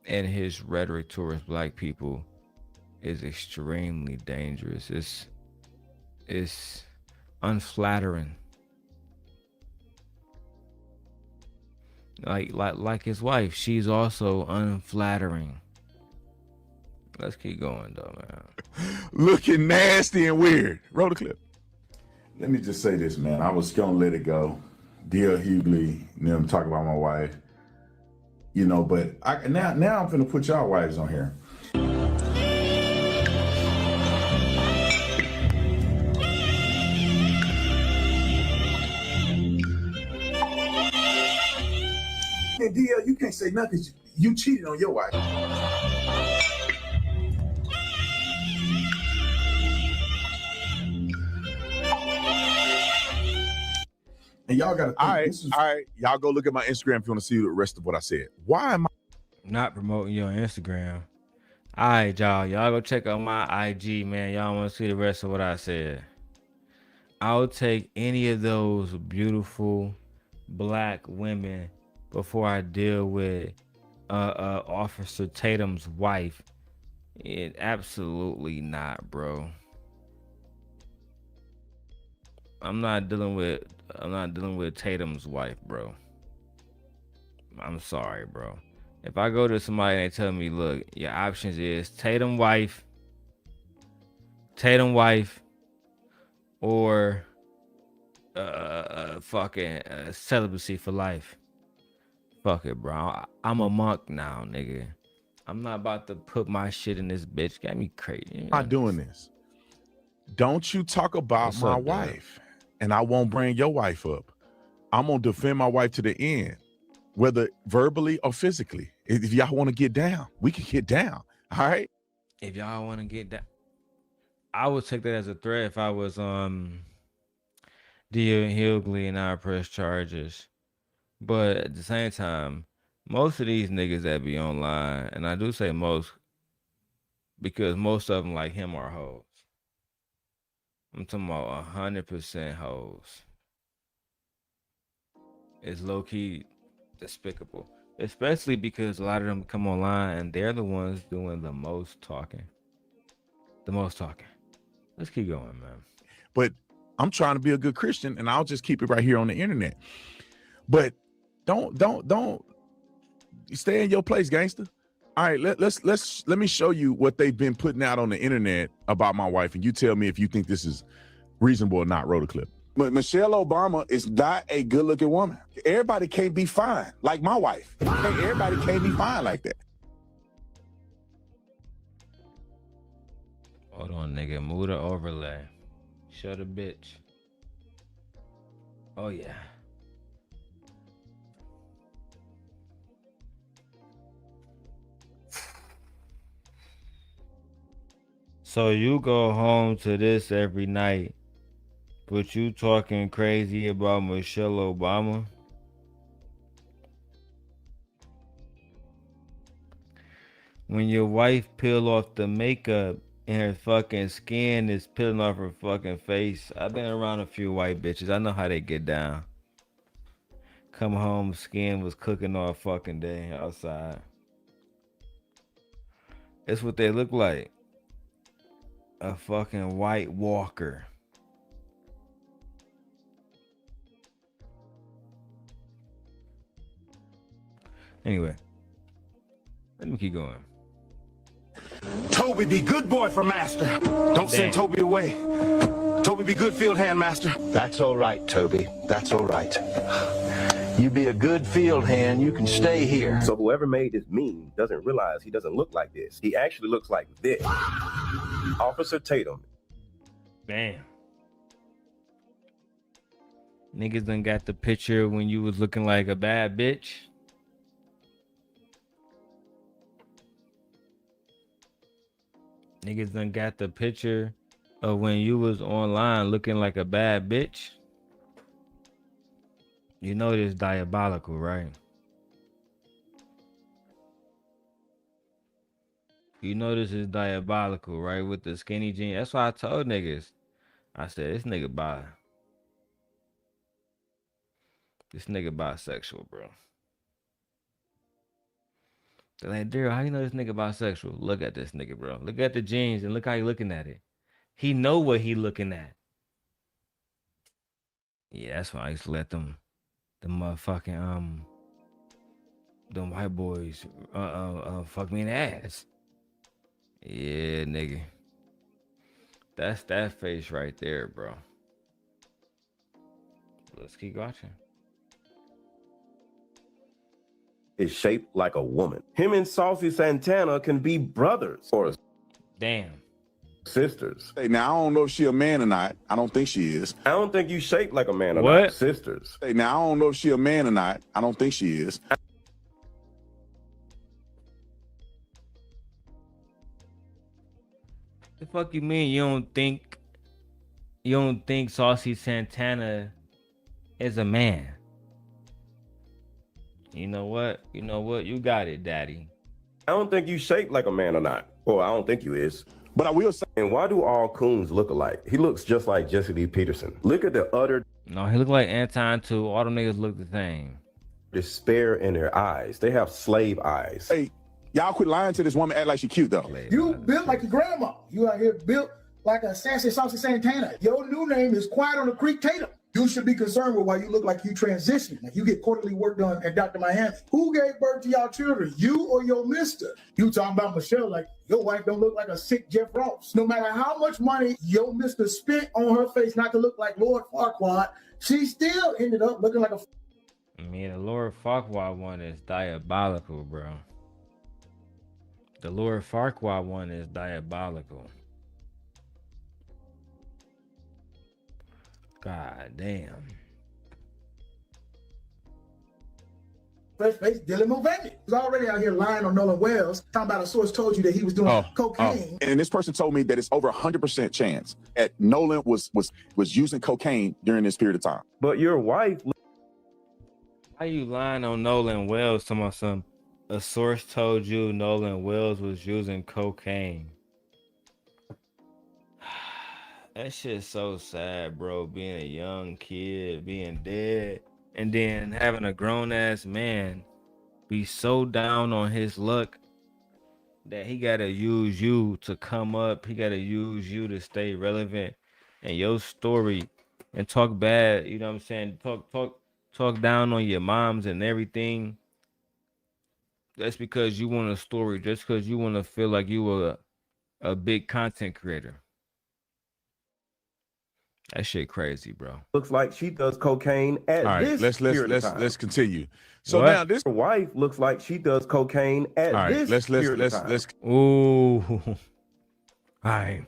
and his rhetoric towards black people is extremely dangerous. It's unflattering. Like his wife, she's also unflattering. Let's keep going though, man. Looking nasty and weird. Roll the clip. Let me just say this, man. I was gonna let it go. DL Hughley, them talking about my wife. You know, but now I'm gonna put y'all wives on here. And DL, you can't say nothing. You cheated on your wife. And y'all gotta think, all right. Y'all go look at my Instagram if you want to see the rest of what I said. Why am I not promoting you on Instagram? All right, y'all go check out my IG, man. Y'all want to see the rest of what I said. I'll take any of those beautiful black women before I deal with Officer Tatum's wife. Absolutely not, bro. I'm not dealing with Tatum's wife, bro. I'm sorry, bro. If I go to somebody and they tell me, look, your options is Tatum wife, or fucking celibacy for life. Fuck it, bro. I'm a monk now, nigga. I'm not about to put my shit in this bitch. Got me crazy. You know? not doing this? Don't you talk about What's my up, wife, and I won't bring your wife up. I'm gonna defend my wife to the end, whether verbally or physically. If y'all want to get down, we can get down. All right. If y'all want to get down, I would take that as a threat if I was DL Hughley and I press charges. But at the same time, most of these niggas that be online, and I do say most because most of them like him are hoes. I'm talking about 100% hoes. It's low-key despicable. Especially because a lot of them come online and they're the ones doing the most talking. Let's keep going, man. But I'm trying to be a good Christian, and I'll just keep it right here on the internet. But don't stay in your place, gangster. All right, let me show you what they've been putting out on the internet about my wife, and you tell me if you think this is reasonable or not. Roll the clip. But Michelle Obama is not a good-looking woman. Everybody can't be fine like my wife. Everybody can't be fine like that. Hold on, nigga. Move the overlay. Show the bitch. Oh, yeah. So you go home to this every night, but you talking crazy about Michelle Obama? When your wife peel off the makeup and her fucking skin is peeling off her fucking face. I've been around a few white bitches. I know how they get down. Come home, skin was cooking all fucking day outside. It's what they look like. A fucking white walker. Anyway, let me keep going. Toby be good boy for master. Don't send Toby away. Toby be good field hand, master. That's all right, Toby. That's all right. You be a good field hand, you can stay here. So whoever made this meme doesn't realize he doesn't look like this. He actually looks like this. Officer Tatum. Damn. Niggas done got the picture when you was looking like a bad bitch. Niggas done got the picture of when you was online looking like a bad bitch. You know this diabolical, right? You know this is diabolical, right? With the skinny jeans. That's why I told niggas. I said, this nigga bisexual, bro. They're like, Darrel, how you know this nigga bisexual? Look at this nigga, bro. Look at the jeans and look how he looking at it. He know what he looking at. Yeah, that's why I used to let them motherfucking them white boys fuck me in the ass. Yeah, nigga. That's that face right there, bro. Let's keep watching. Is shaped like a woman. Him and Saucy Santana can be brothers or damn sisters. Hey, now I don't know if she a man or not. I don't think she is. I don't think you shaped like a man or what? Not. Sisters. Hey, now I don't know if she a man or not. I don't think she is. The fuck you mean you don't think Saucy Santana is a man? You know what? You got it, daddy. I don't think you shaped like a man or not. Or I don't think you is. But I will say. And why do all coons look alike? He looks just like Jesse Lee Peterson. Look at the utter No, he look like Anton too. All them niggas look the same. despair in their eyes. They have slave eyes. Hey, y'all quit lying to this woman, act like she cute though. You built like your grandma. You out here built like a sassy Saucy Santana. Your new name is Quiet on the Creek Tatum. You should be concerned with why you look like you transitioning. Like you get quarterly work done at Dr. Miami. Who gave birth to y'all children? You or your mister? You talking about Michelle like your wife don't look like a sick Jeff Ross. No matter how much money your mister spent on her face not to look like Lord Farquaad, she still ended up looking like a... I mean, the Lord Farquaad one is diabolical, bro. The Lord Farquaad one is diabolical. God damn. Fresh face Dylan Mulvaney. He's already out here lying on Nolan Wells, talking about a source told you that he was doing cocaine. And this person told me that it's over 100% chance that Nolan was using cocaine during this period of time. But your wife... How you lying on Nolan Wells talking about some... A source told you Nolan Wells was using cocaine. That shit's so sad, bro. Being a young kid, being dead, and then having a grown-ass man be so down on his luck that he gotta use you to come up. He gotta use you to stay relevant in your story and talk bad. You know what I'm saying? Talk down on your moms and everything. That's because you want a story. Just because you want to feel like you were a big content creator. That shit crazy, bro. Looks like she does cocaine at All right, this period of time. let's continue. So What? now this Her wife looks like she does cocaine at all right, this period of time. let's Ooh. All right.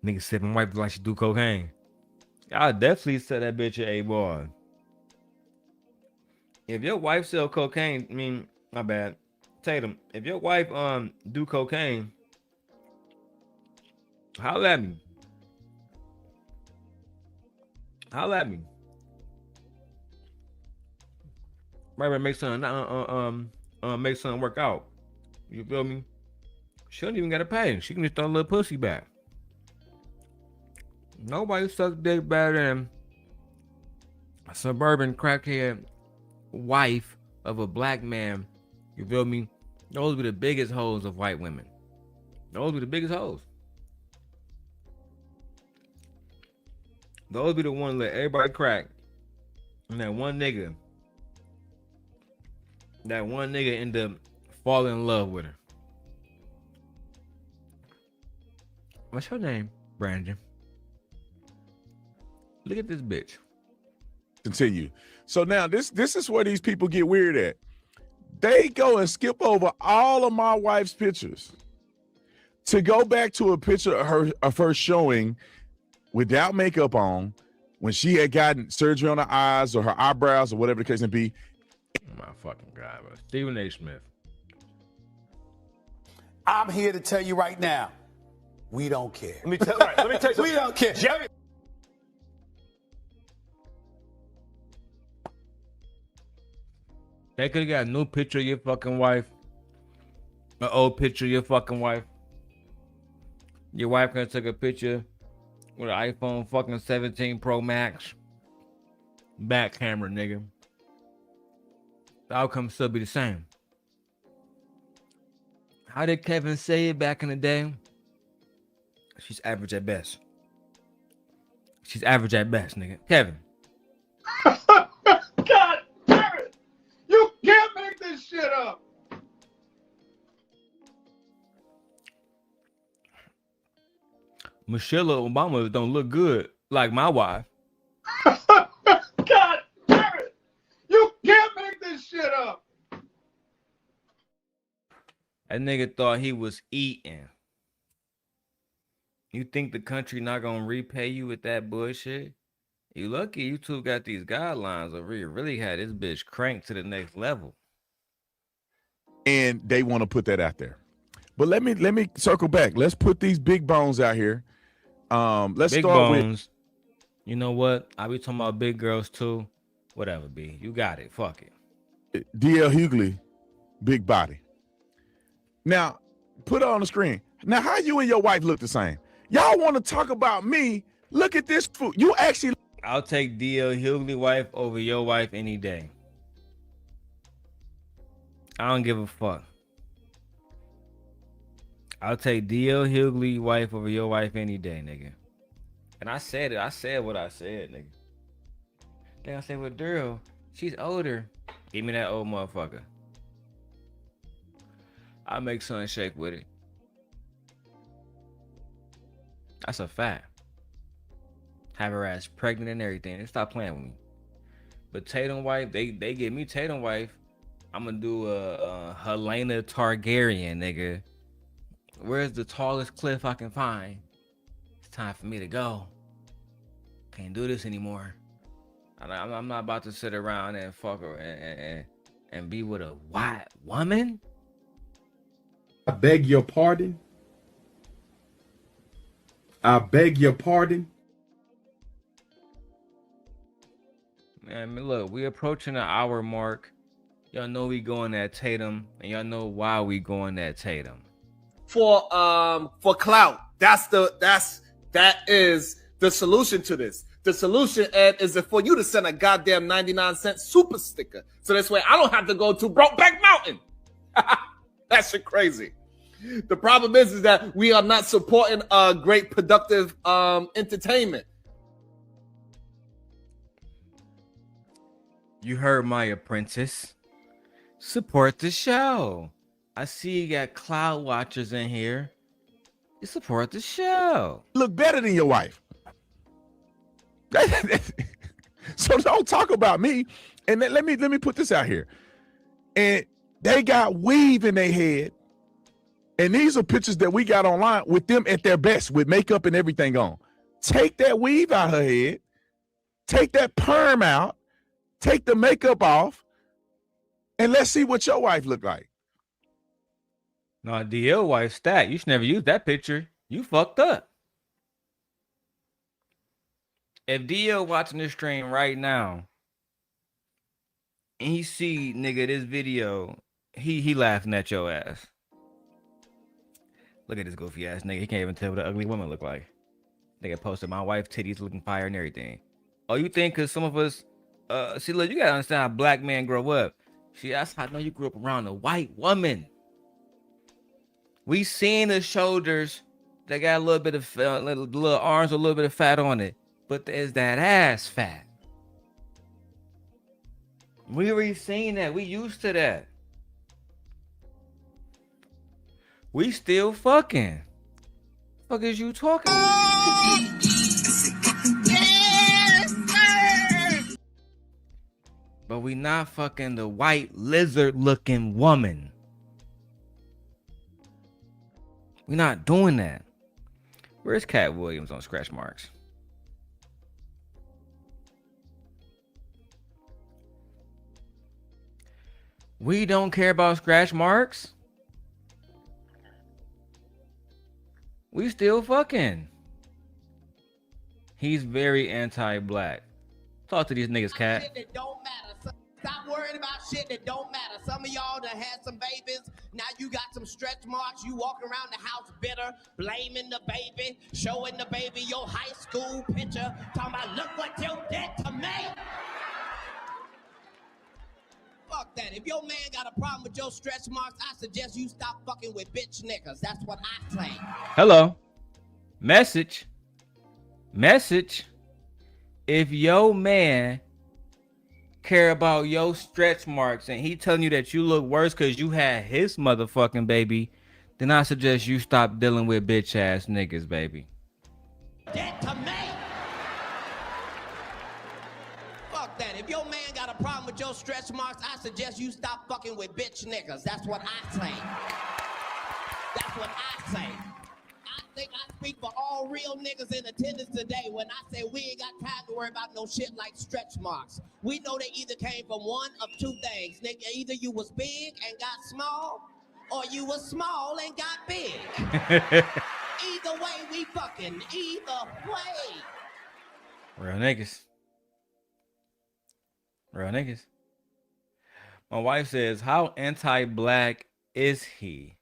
Nigga said my wife like she do cocaine. I definitely said that bitch a boy. If your wife sell cocaine, I mean, my bad. Tatum, if your wife do cocaine, holla at me. Holla at me. Right, make something make something work out. You feel me? She don't even gotta pay. She can just throw a little pussy back. Nobody sucks dick better than a suburban crackhead wife of a black man. You feel me? Those be the biggest hoes of white women. Those be the biggest hoes. Those be the ones that let everybody crack. And that one nigga end up falling in love with her. What's her name? Brandon. Look at this bitch. continue. So now this is where these people get weird at. They go and skip over all of my wife's pictures to go back to a picture of her showing without makeup on when she had gotten surgery on her eyes or her eyebrows or whatever the case may be. Oh my fucking God, bro. Stephen A. Smith. I'm here to tell you right now, we don't care. Let me tell you something. We don't care. Jerry. They could have got a new picture of your fucking wife. An old picture of your fucking wife. Your wife could have took a picture with an iPhone fucking 17 Pro Max. Back camera, nigga. The outcome still be the same. How did Kevin say it back in the day? She's average at best. She's average at best, nigga. Kevin. God damn it! You can't make this shit up. Michelle Obama don't look good like my wife. God damn it! You can't make this shit up. That nigga thought he was eating. You think the country not gonna repay you with that bullshit? You lucky you two got these guidelines over here. Really had this bitch cranked to the next level. And they want to put that out there. But let me circle back. Let's put these big bones out here. Let's Big start bones. You know what? I be talking about big girls too. Whatever, B. You got it. Fuck it. DL Hughley, big body. Now, put it on the screen. Now, how you and your wife look the same? Y'all want to talk about me? Look at this food. You actually. I'll take DL Hughley wife over your wife any day. I don't give a fuck. I'll take DL Hughley wife over your wife any day, nigga. And I said it. I said what I said, nigga. Then I said, well, Darrel, she's older. Give me that old motherfucker. I'll make something shake with it. That's a fact. Have her ass pregnant and everything. They stop playing with me. But Tatum wife, they give me Tatum wife. I'm gonna do a Helena Targaryen, nigga. Where's the tallest cliff I can find? It's time for me to go. Can't do this anymore. I'm not about to sit around and fuck her and be with a white woman. I beg your pardon. I beg your pardon. Man, look, we approaching an hour mark. Y'all know we going at Tatum, and y'all know why we going at Tatum. For clout. That is the solution to this. The solution, Ed, is for you to send a goddamn 99-cent super sticker. So this way I don't have to go to Brokeback Mountain. That shit crazy. The problem is that we are not supporting great productive entertainment. You heard my apprentice. Support the show. I see you got cloud watchers in here. You support the show. Look better than your wife. So don't talk about me. And let me put this out here. And they got weave in their head. And these are pictures that we got online with them at their best, with makeup and everything on. Take that weave out her head. Take that perm out. Take the makeup off. And let's see what your wife look like. No, DL wife stat. You should never use that picture. You fucked up. If DL watching this stream right now and he see, nigga, this video, he laughing at your ass. Look at this goofy ass nigga. He can't even tell what an ugly woman look like. Nigga posted my wife titties looking fire and everything. Oh, you think because some of us, see, look, you gotta understand how black men grow up. See, that's how I know you grew up around a white woman. We seen the shoulders that got a little bit of little arms, a little bit of fat on it, but there's that ass fat. We already seen that. We used to that. We still fucking. Fuck is you talking? But we not fucking the white lizard looking woman. We not doing that. Where's Cat Williams on scratch marks? We don't care about scratch marks. We still fucking. He's very anti-black. Talk to these niggas, Cat. Shit that don't matter. Stop worrying about shit that don't matter. Some of y'all done had some babies. Now you got some stretch marks. You walk around the house bitter, blaming the baby, showing the baby your high school picture, talking about look what you did to me. Fuck that. If your man got a problem with your stretch marks, I suggest you stop fucking with bitch niggas. That's what I say. Hello. Message. If your man care about your stretch marks and he telling you that you look worse because you had his motherfucking baby, then I suggest you stop dealing with bitch ass niggas, baby. Dead to me. Fuck that. If your man got a problem with your stretch marks, I suggest you stop fucking with bitch niggas. That's what I say. That's what I say. I think I speak for all real niggas in attendance today when I say we ain't got time to worry about no shit like stretch marks. We know they either came from one of two things. Nigga, either you was big and got small, or you was small and got big. Either way, we fucking. Either way. Real niggas. Real niggas. My wife says, how anti-black is he?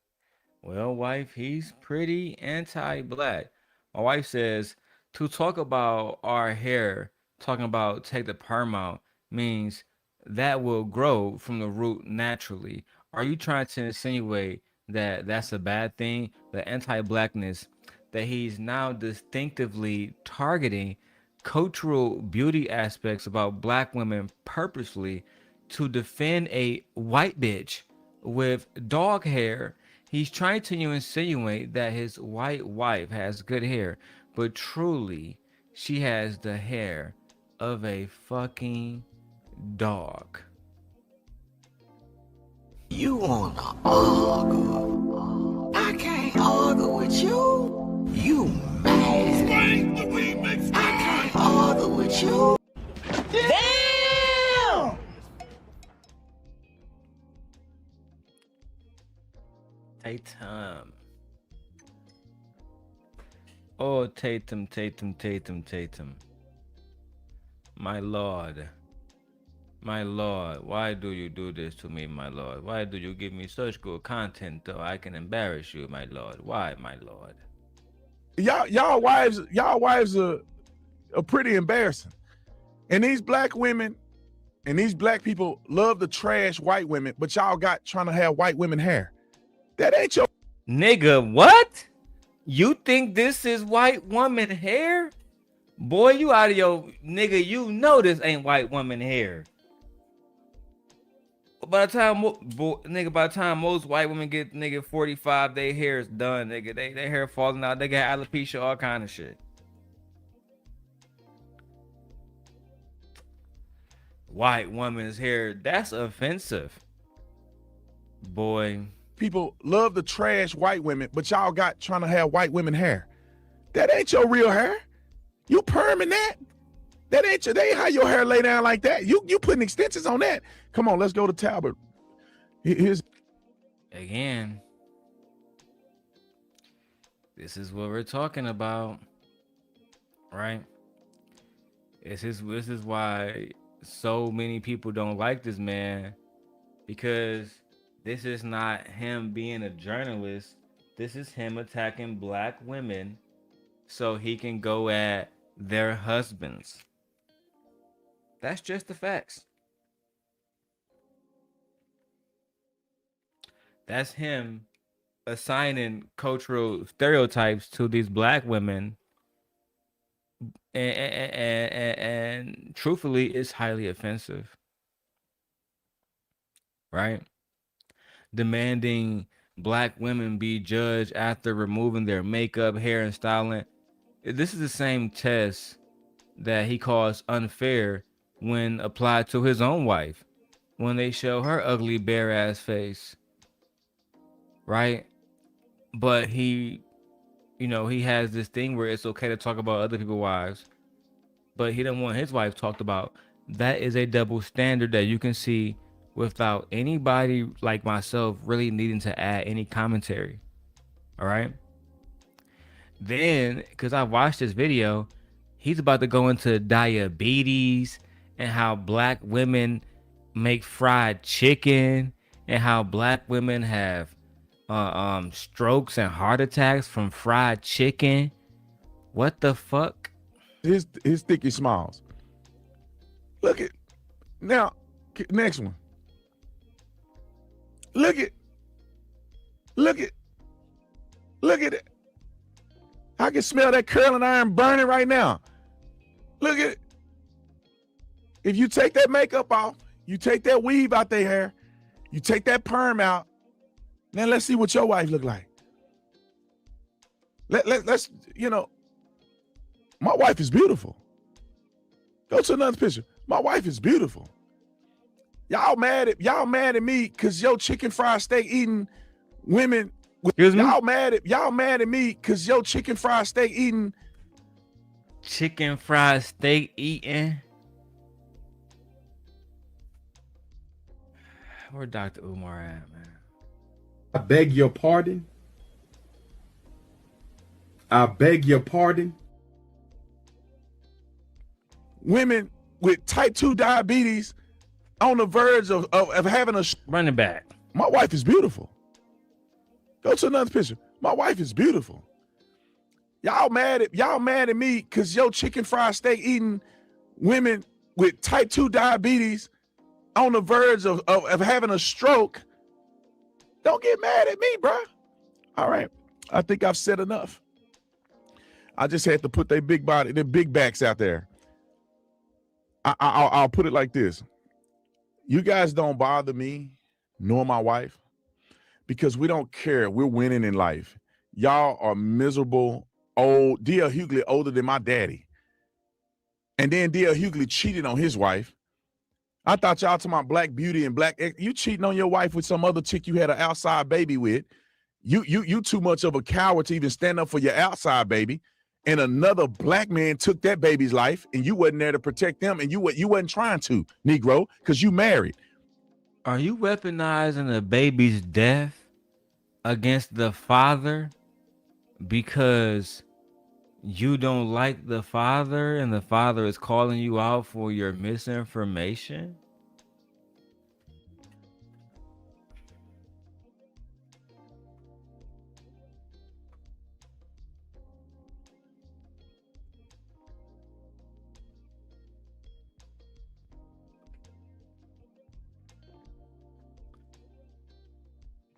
Well, wife, he's pretty anti-black. My wife says, to talk about our hair, talking about take the perm out, means that will grow from the root naturally. Are you trying to insinuate that that's a bad thing? The anti-blackness, that he's now distinctively targeting cultural beauty aspects about black women purposely to defend a white bitch with dog hair. He's trying to insinuate that his white wife has good hair, but truly, she has the hair of a fucking dog. You wanna argue? I can't argue with you. You mad? I can't argue with you. Damn! Tatum. Oh, Tatum. My Lord. My Lord, why do you do this to me, my Lord? Why do you give me such good content so I can embarrass you, my Lord? Why, my Lord? Y'all wives are pretty embarrassing. And these black women and these black people love to trash white women, but y'all got trying to have white women hair. That ain't your nigga. What? You think this is white woman hair? Boy, you out of your nigga. You know this ain't white woman hair. by the time most white women get 45, their hair is done, nigga. Their hair falling out. They got alopecia, all kind of shit. White woman's hair, that's offensive. Boy. People love to trash white women, but y'all got trying to have white women hair. That ain't your real hair. You perming that. That ain't how your hair lay down like that. You putting extensions on that. Come on, let's go to Talbot. Here's again. This is what we're talking about, right? This is why so many people don't like this man, because this is not him being a journalist. This is him attacking black women so he can go at their husbands. That's just the facts. That's him assigning cultural stereotypes to these black women. And truthfully, it's highly offensive. Right? Demanding black women be judged after removing their makeup, hair, and styling. This is the same test that he calls unfair when applied to his own wife, when they show her ugly bare ass face. Right? But he has this thing where it's okay to talk about other people's wives, but he doesn't want his wife talked about. That is a double standard that you can see without anybody like myself really needing to add any commentary. All right. Then, because I watched this video, he's about to go into diabetes and how black women make fried chicken and how black women have strokes and heart attacks from fried chicken. What the fuck? His thicky smiles. Look at now. Next one. Look at it. I can smell that curling iron burning right now. Look at it. If you take that makeup off, you take that weave out their hair, you take that perm out, now let's see what your wife look like. Let's my wife is beautiful. Go to another picture. My wife is beautiful. Y'all mad at me because your chicken fried steak eating women. Y'all mad at me because your chicken fried steak eating. Chicken fried steak eating. Where Dr. Umar at, man? I beg your pardon. I beg your pardon. Women with type 2 diabetes on the verge of having a running back. My wife is beautiful. Go to another picture. My wife is beautiful. Y'all mad at me because your chicken fried steak eating women with type 2 diabetes on the verge of having a stroke. Don't get mad at me, bro. All right. I think I've said enough. I just had to put their big backs out there. I'll put it like this. You guys don't bother me, nor my wife, because we don't care. We're winning in life. Y'all are miserable, old. DL Hughley older than my daddy. And then DL Hughley cheated on his wife. I thought y'all talking about black beauty and black. You cheating on your wife with some other chick you had an outside baby with. You too much of a coward to even stand up for your outside baby. And another black man took that baby's life, and you wasn't there to protect them, and you wasn't trying to, Negro, because you married. Are you weaponizing the baby's death against the father because you don't like the father and the father is calling you out for your misinformation?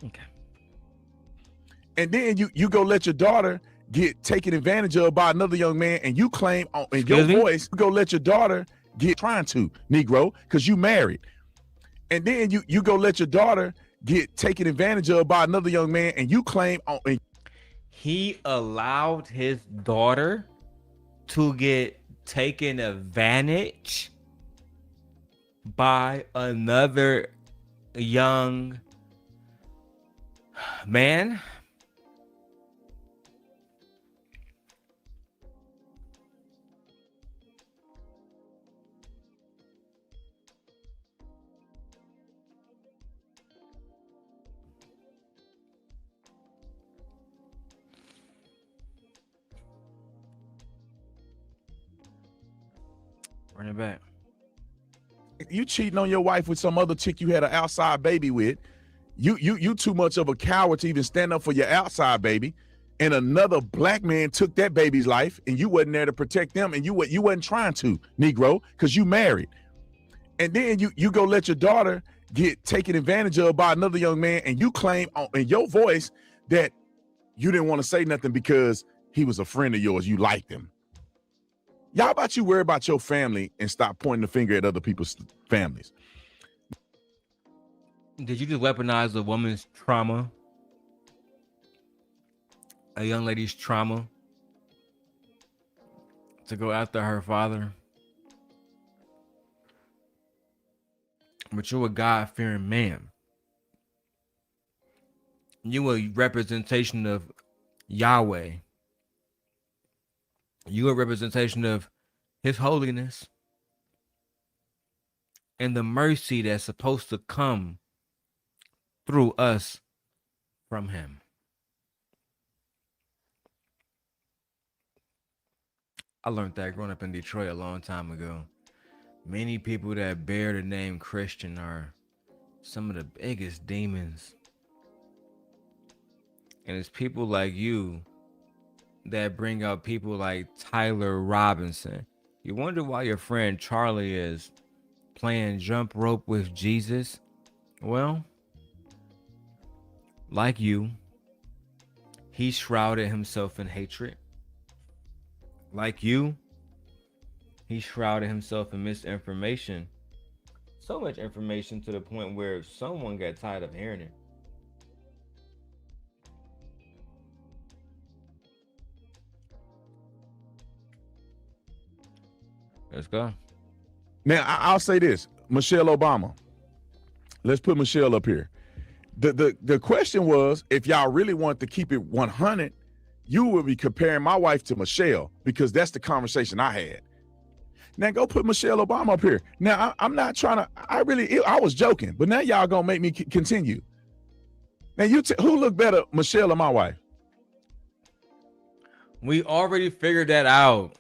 Okay. And then you go let your daughter get taken advantage of by another young man, and you claim in your voice, you go let your daughter get trying to, Negro, because you married. And then you go let your daughter get taken advantage of by another young man, and you claim he allowed his daughter to get taken advantage by another young man. Run it back. You cheating on your wife with some other chick you had an outside baby with. You too much of a coward to even stand up for your outside baby. And another black man took that baby's life, and you wasn't there to protect them, and you wasn't trying to, Negro, because you married. And then you go let your daughter get taken advantage of by another young man, and you claim in your voice that you didn't want to say nothing because he was a friend of yours. You liked him. Y'all about you worry about your family and stop pointing the finger at other people's families. Did you just weaponize a woman's trauma? A young lady's trauma to go after her father? But you're a God-fearing man. You a representation of Yahweh. You a representation of his holiness and the mercy that's supposed to come through us from him. I learned that growing up in Detroit a long time ago. Many people that bear the name Christian are some of the biggest demons. And it's people like you that bring out people like Tyler Robinson. You wonder why your friend Charlie is playing jump rope with Jesus? Well, like you, he shrouded himself in hatred. Like you, he shrouded himself in misinformation. So much information to the point where someone got tired of hearing it. Let's go. Now, I'll say this. Michelle Obama. Let's put Michelle up here. The question was, if y'all really want to keep it 100, you would be comparing my wife to Michelle, because that's the conversation I had. Now go put Michelle Obama up here. Now I'm not trying to, I was joking, but now y'all gonna make me continue. Now who looked better, Michelle or my wife? We already figured that out.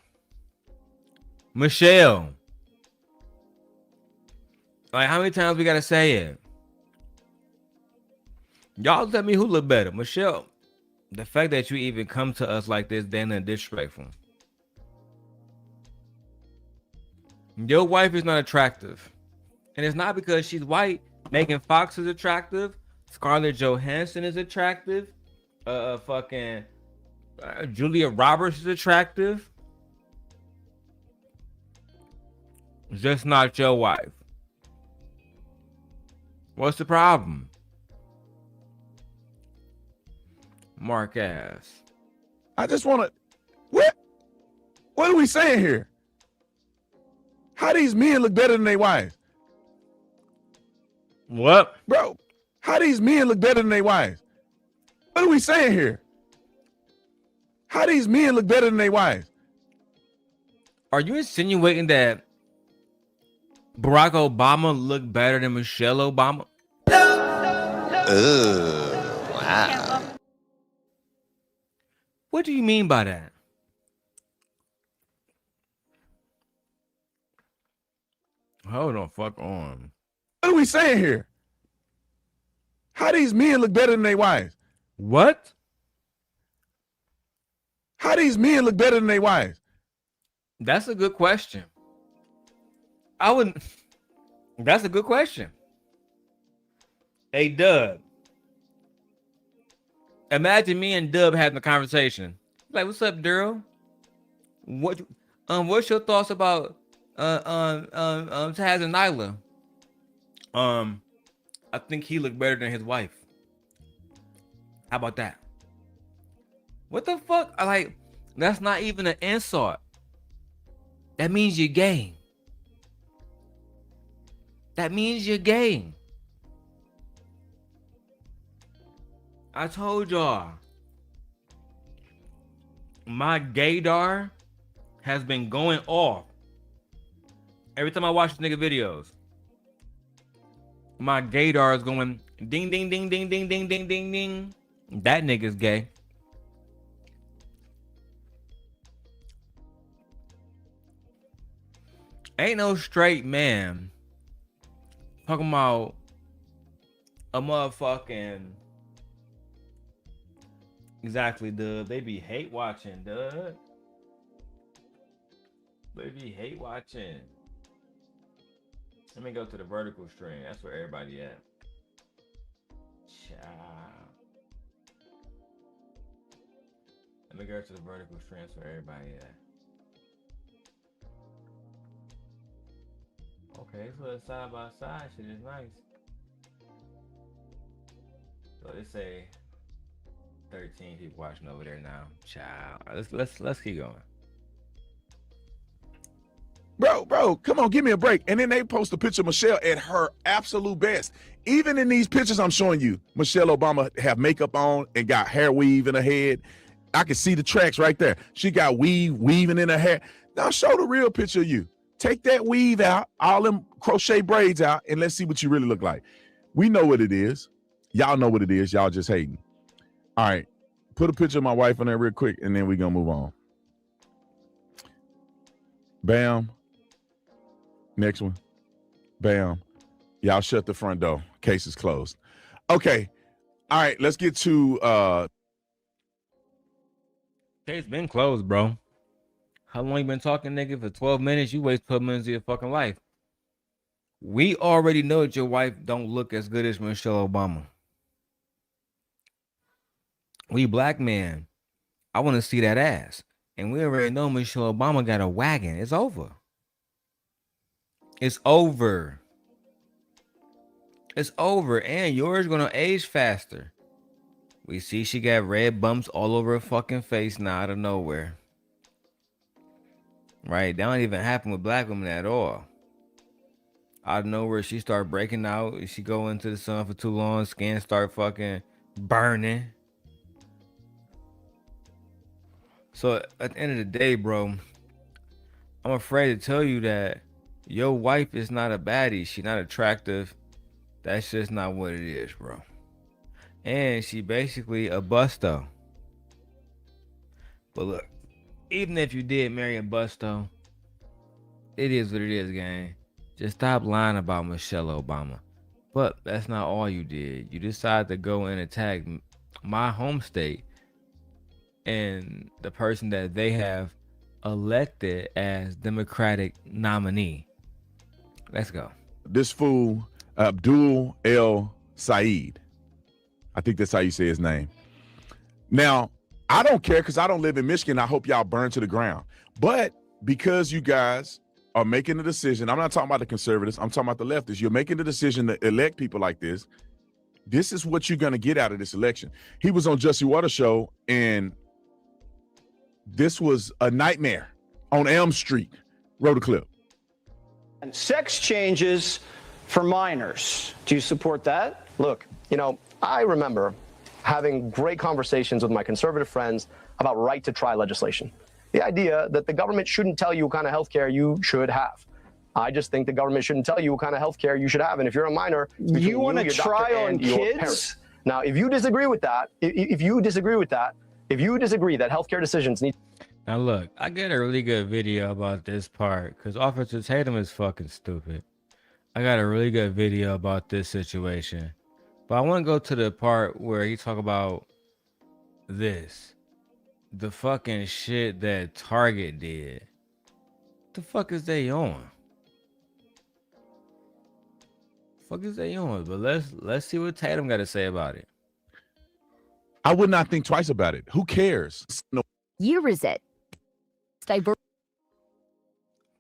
Michelle. Like, how many times we gotta say it? Y'all tell me who look better. Michelle. The fact that you even come to us like this, damn and disrespectful. Your wife is not attractive. And it's not because she's white. Megan Fox is attractive. Scarlett Johansson is attractive. Julia Roberts is attractive. Just not your wife. What's the problem? Mark ass. I just want to, what are we saying here? How these men look better than their wives? What? Bro, how these men look better than their wives? What are we saying here? How these men look better than their wives? Are you insinuating that Barack Obama looked better than Michelle Obama? Wow. What do you mean by that? Hold on, fuck on. What are we saying here? How these men look better than their wives? What? How these men look better than their wives? That's a good question. That's a good question. Hey, Dub. Imagine me and Dub having a conversation. Like, what's up, Darrel? What's your thoughts about Taz and Nyla? I think he looked better than his wife. How about that? What the fuck? Like, that's not even an insult. That means you're gay. That means you're gay. I told y'all. My gaydar has been going off. Every time I watch nigga videos, my gaydar is going ding, ding, ding, ding, ding, ding, ding, ding, ding. That nigga's gay. Ain't no straight man talking about a motherfucking... Exactly, dude. They be hate watching, dude. They be hate watching. Let me go to the vertical stream. That's where everybody at. Child. Let me go to the vertical stream. That's where everybody at. Okay, so the side by side shit is nice. So they say 13 people watching over there now. Child. Let's keep going. Bro, come on, give me a break. And then they post a picture of Michelle at her absolute best. Even in these pictures I'm showing you, Michelle Obama have makeup on and got hair weave in her head. I can see the tracks right there. She got weaving in her hair. Now show the real picture of you. Take that weave out, all them crochet braids out, and let's see what you really look like. We know what it is. Y'all know what it is. Y'all just hating. All right, put a picture of my wife on there real quick, and then we're going to move on. Bam. Next one. Bam. Y'all shut the front door. Case is closed. Okay. All right, let's get to... Case been closed, bro. How long you been talking, nigga? For 12 minutes? You waste 12 minutes of your fucking life. We already know that your wife don't look as good as Michelle Obama. We black men, I want to see that ass. And we already know Michelle Obama got a wagon. It's over. It's over. It's over. And yours gonna age faster. We see she got red bumps all over her fucking face now out of nowhere. Right? That don't even happen with black women at all. Out of nowhere, she start breaking out. She go into the sun for too long. Skin start fucking burning. So at the end of the day, bro, I'm afraid to tell you that your wife is not a baddie. She not attractive. That's just not what it is, bro. And she basically a busto. But look, even if you did marry a busto, it is what it is, gang. Just stop lying about Michelle Obama. But that's not all you did. You decided to go and attack my home state and the person that they have elected as Democratic nominee. Let's go. This fool, Abdul El Said. I think that's how you say his name. Now, I don't care because I don't live in Michigan. I hope y'all burn to the ground. But because you guys are making the decision, I'm not talking about the conservatives, I'm talking about the leftists. You're making the decision to elect people like this. This is what you're going to get out of this election. He was on Jussie Waters' show, and this was a nightmare on Elm Street. Roll the clip. And sex changes for minors. Do you support that? Look, you know, I remember having great conversations with my conservative friends about right to try legislation. The idea that the government shouldn't tell you what kind of health care you should have. I just think the government shouldn't tell you what kind of health care you should have. And if you're a minor, you want to try on kids? Now, if you disagree with that, if you disagree that healthcare decisions need... Now look, I got a really good video about this part because Officer Tatum is fucking stupid. I got a really good video about this situation. But I want to go to the part where he talk about this. The fucking shit that Target did. The fuck is they on? Fuck is they on? But let's see what Tatum got to say about it. I would not think twice about it. Who cares? No. Year is it?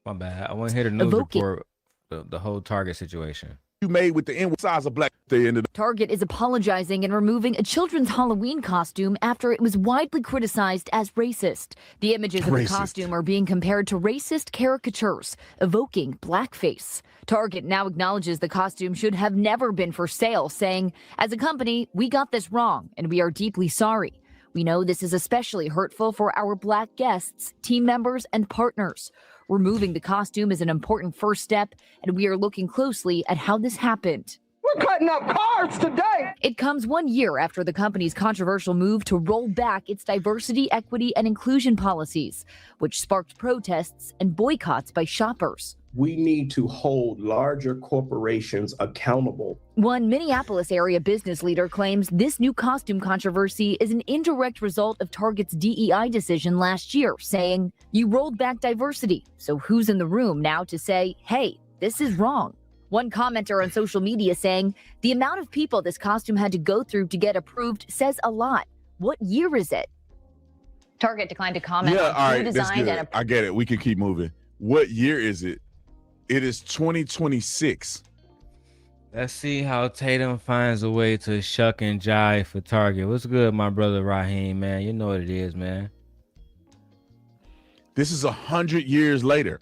My bad. I want to hear the news report, the whole Target situation. you made with the end size of black. They ended up. Target is apologizing and removing a children's Halloween costume after it was widely criticized as racist. The images of the costume are being compared to racist caricatures, evoking blackface. Target now acknowledges the costume should have never been for sale, saying, "As a company, we got this wrong, and we are deeply sorry. We know this is especially hurtful for our black guests, team members, and partners. Removing the costume is an important first step, and we are looking closely at how this happened." We're cutting up cars today. It comes 1 year after the company's controversial move to roll back its diversity, equity, and inclusion policies, which sparked protests and boycotts by shoppers. We need to hold larger corporations accountable. One Minneapolis area business leader claims this new costume controversy is an indirect result of Target's DEI decision last year, saying, "You rolled back diversity, so who's in the room now to say, hey, this is wrong?" One commenter on social media saying, "The amount of people this costume had to go through to get approved says a lot. What year is it?" Target declined to comment Yeah, on all who right, that's designed good. and I get it. We can keep moving. What year is it? It is 2026. Let's see how Tatum finds a way to shuck and jive for Target. What's good, my brother Raheem, man? You know what it is, man. This is 100 years later.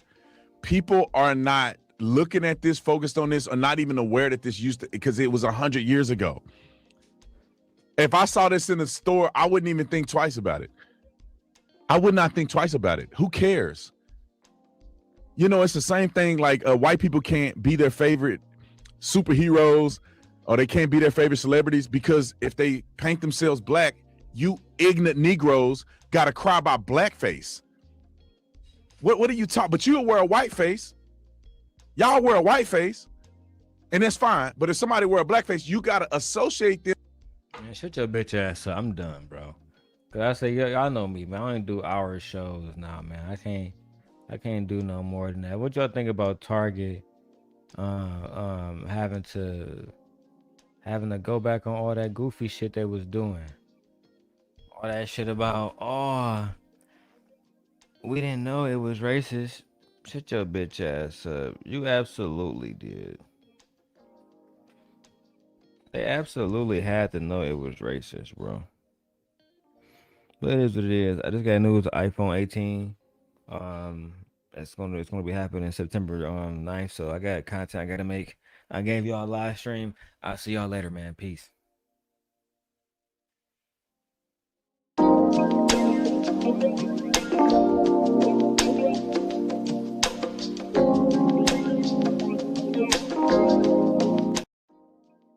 People are not looking at this, focused on this, or not even aware that this used to, because it was 100 years ago. If I saw this in the store, I wouldn't even think twice about it. I would not think twice about it. Who cares? You know, it's the same thing like white people can't be their favorite superheroes or they can't be their favorite celebrities because if they paint themselves black, you ignorant Negroes got to cry about blackface. What are you talking? But you'll wear a white face. Y'all wear a white face, and that's fine. But if somebody wear a black face, you got to associate them. Man, shut your bitch ass up. I'm done, bro. Cause I say y'all know me, man. I only do hour shows now, man. I can't do no more than that. What y'all think about Target having to go back on all that goofy shit they was doing? All that shit about, oh, we didn't know it was racist. Shut your bitch ass up. You absolutely did. They absolutely had to know it was racist, bro. But it is what it is. I just got news of iPhone 18. It's gonna be happening September 9th. So I got content I gotta make. I gave y'all a live stream. I'll see y'all later, man. Peace. Thank you.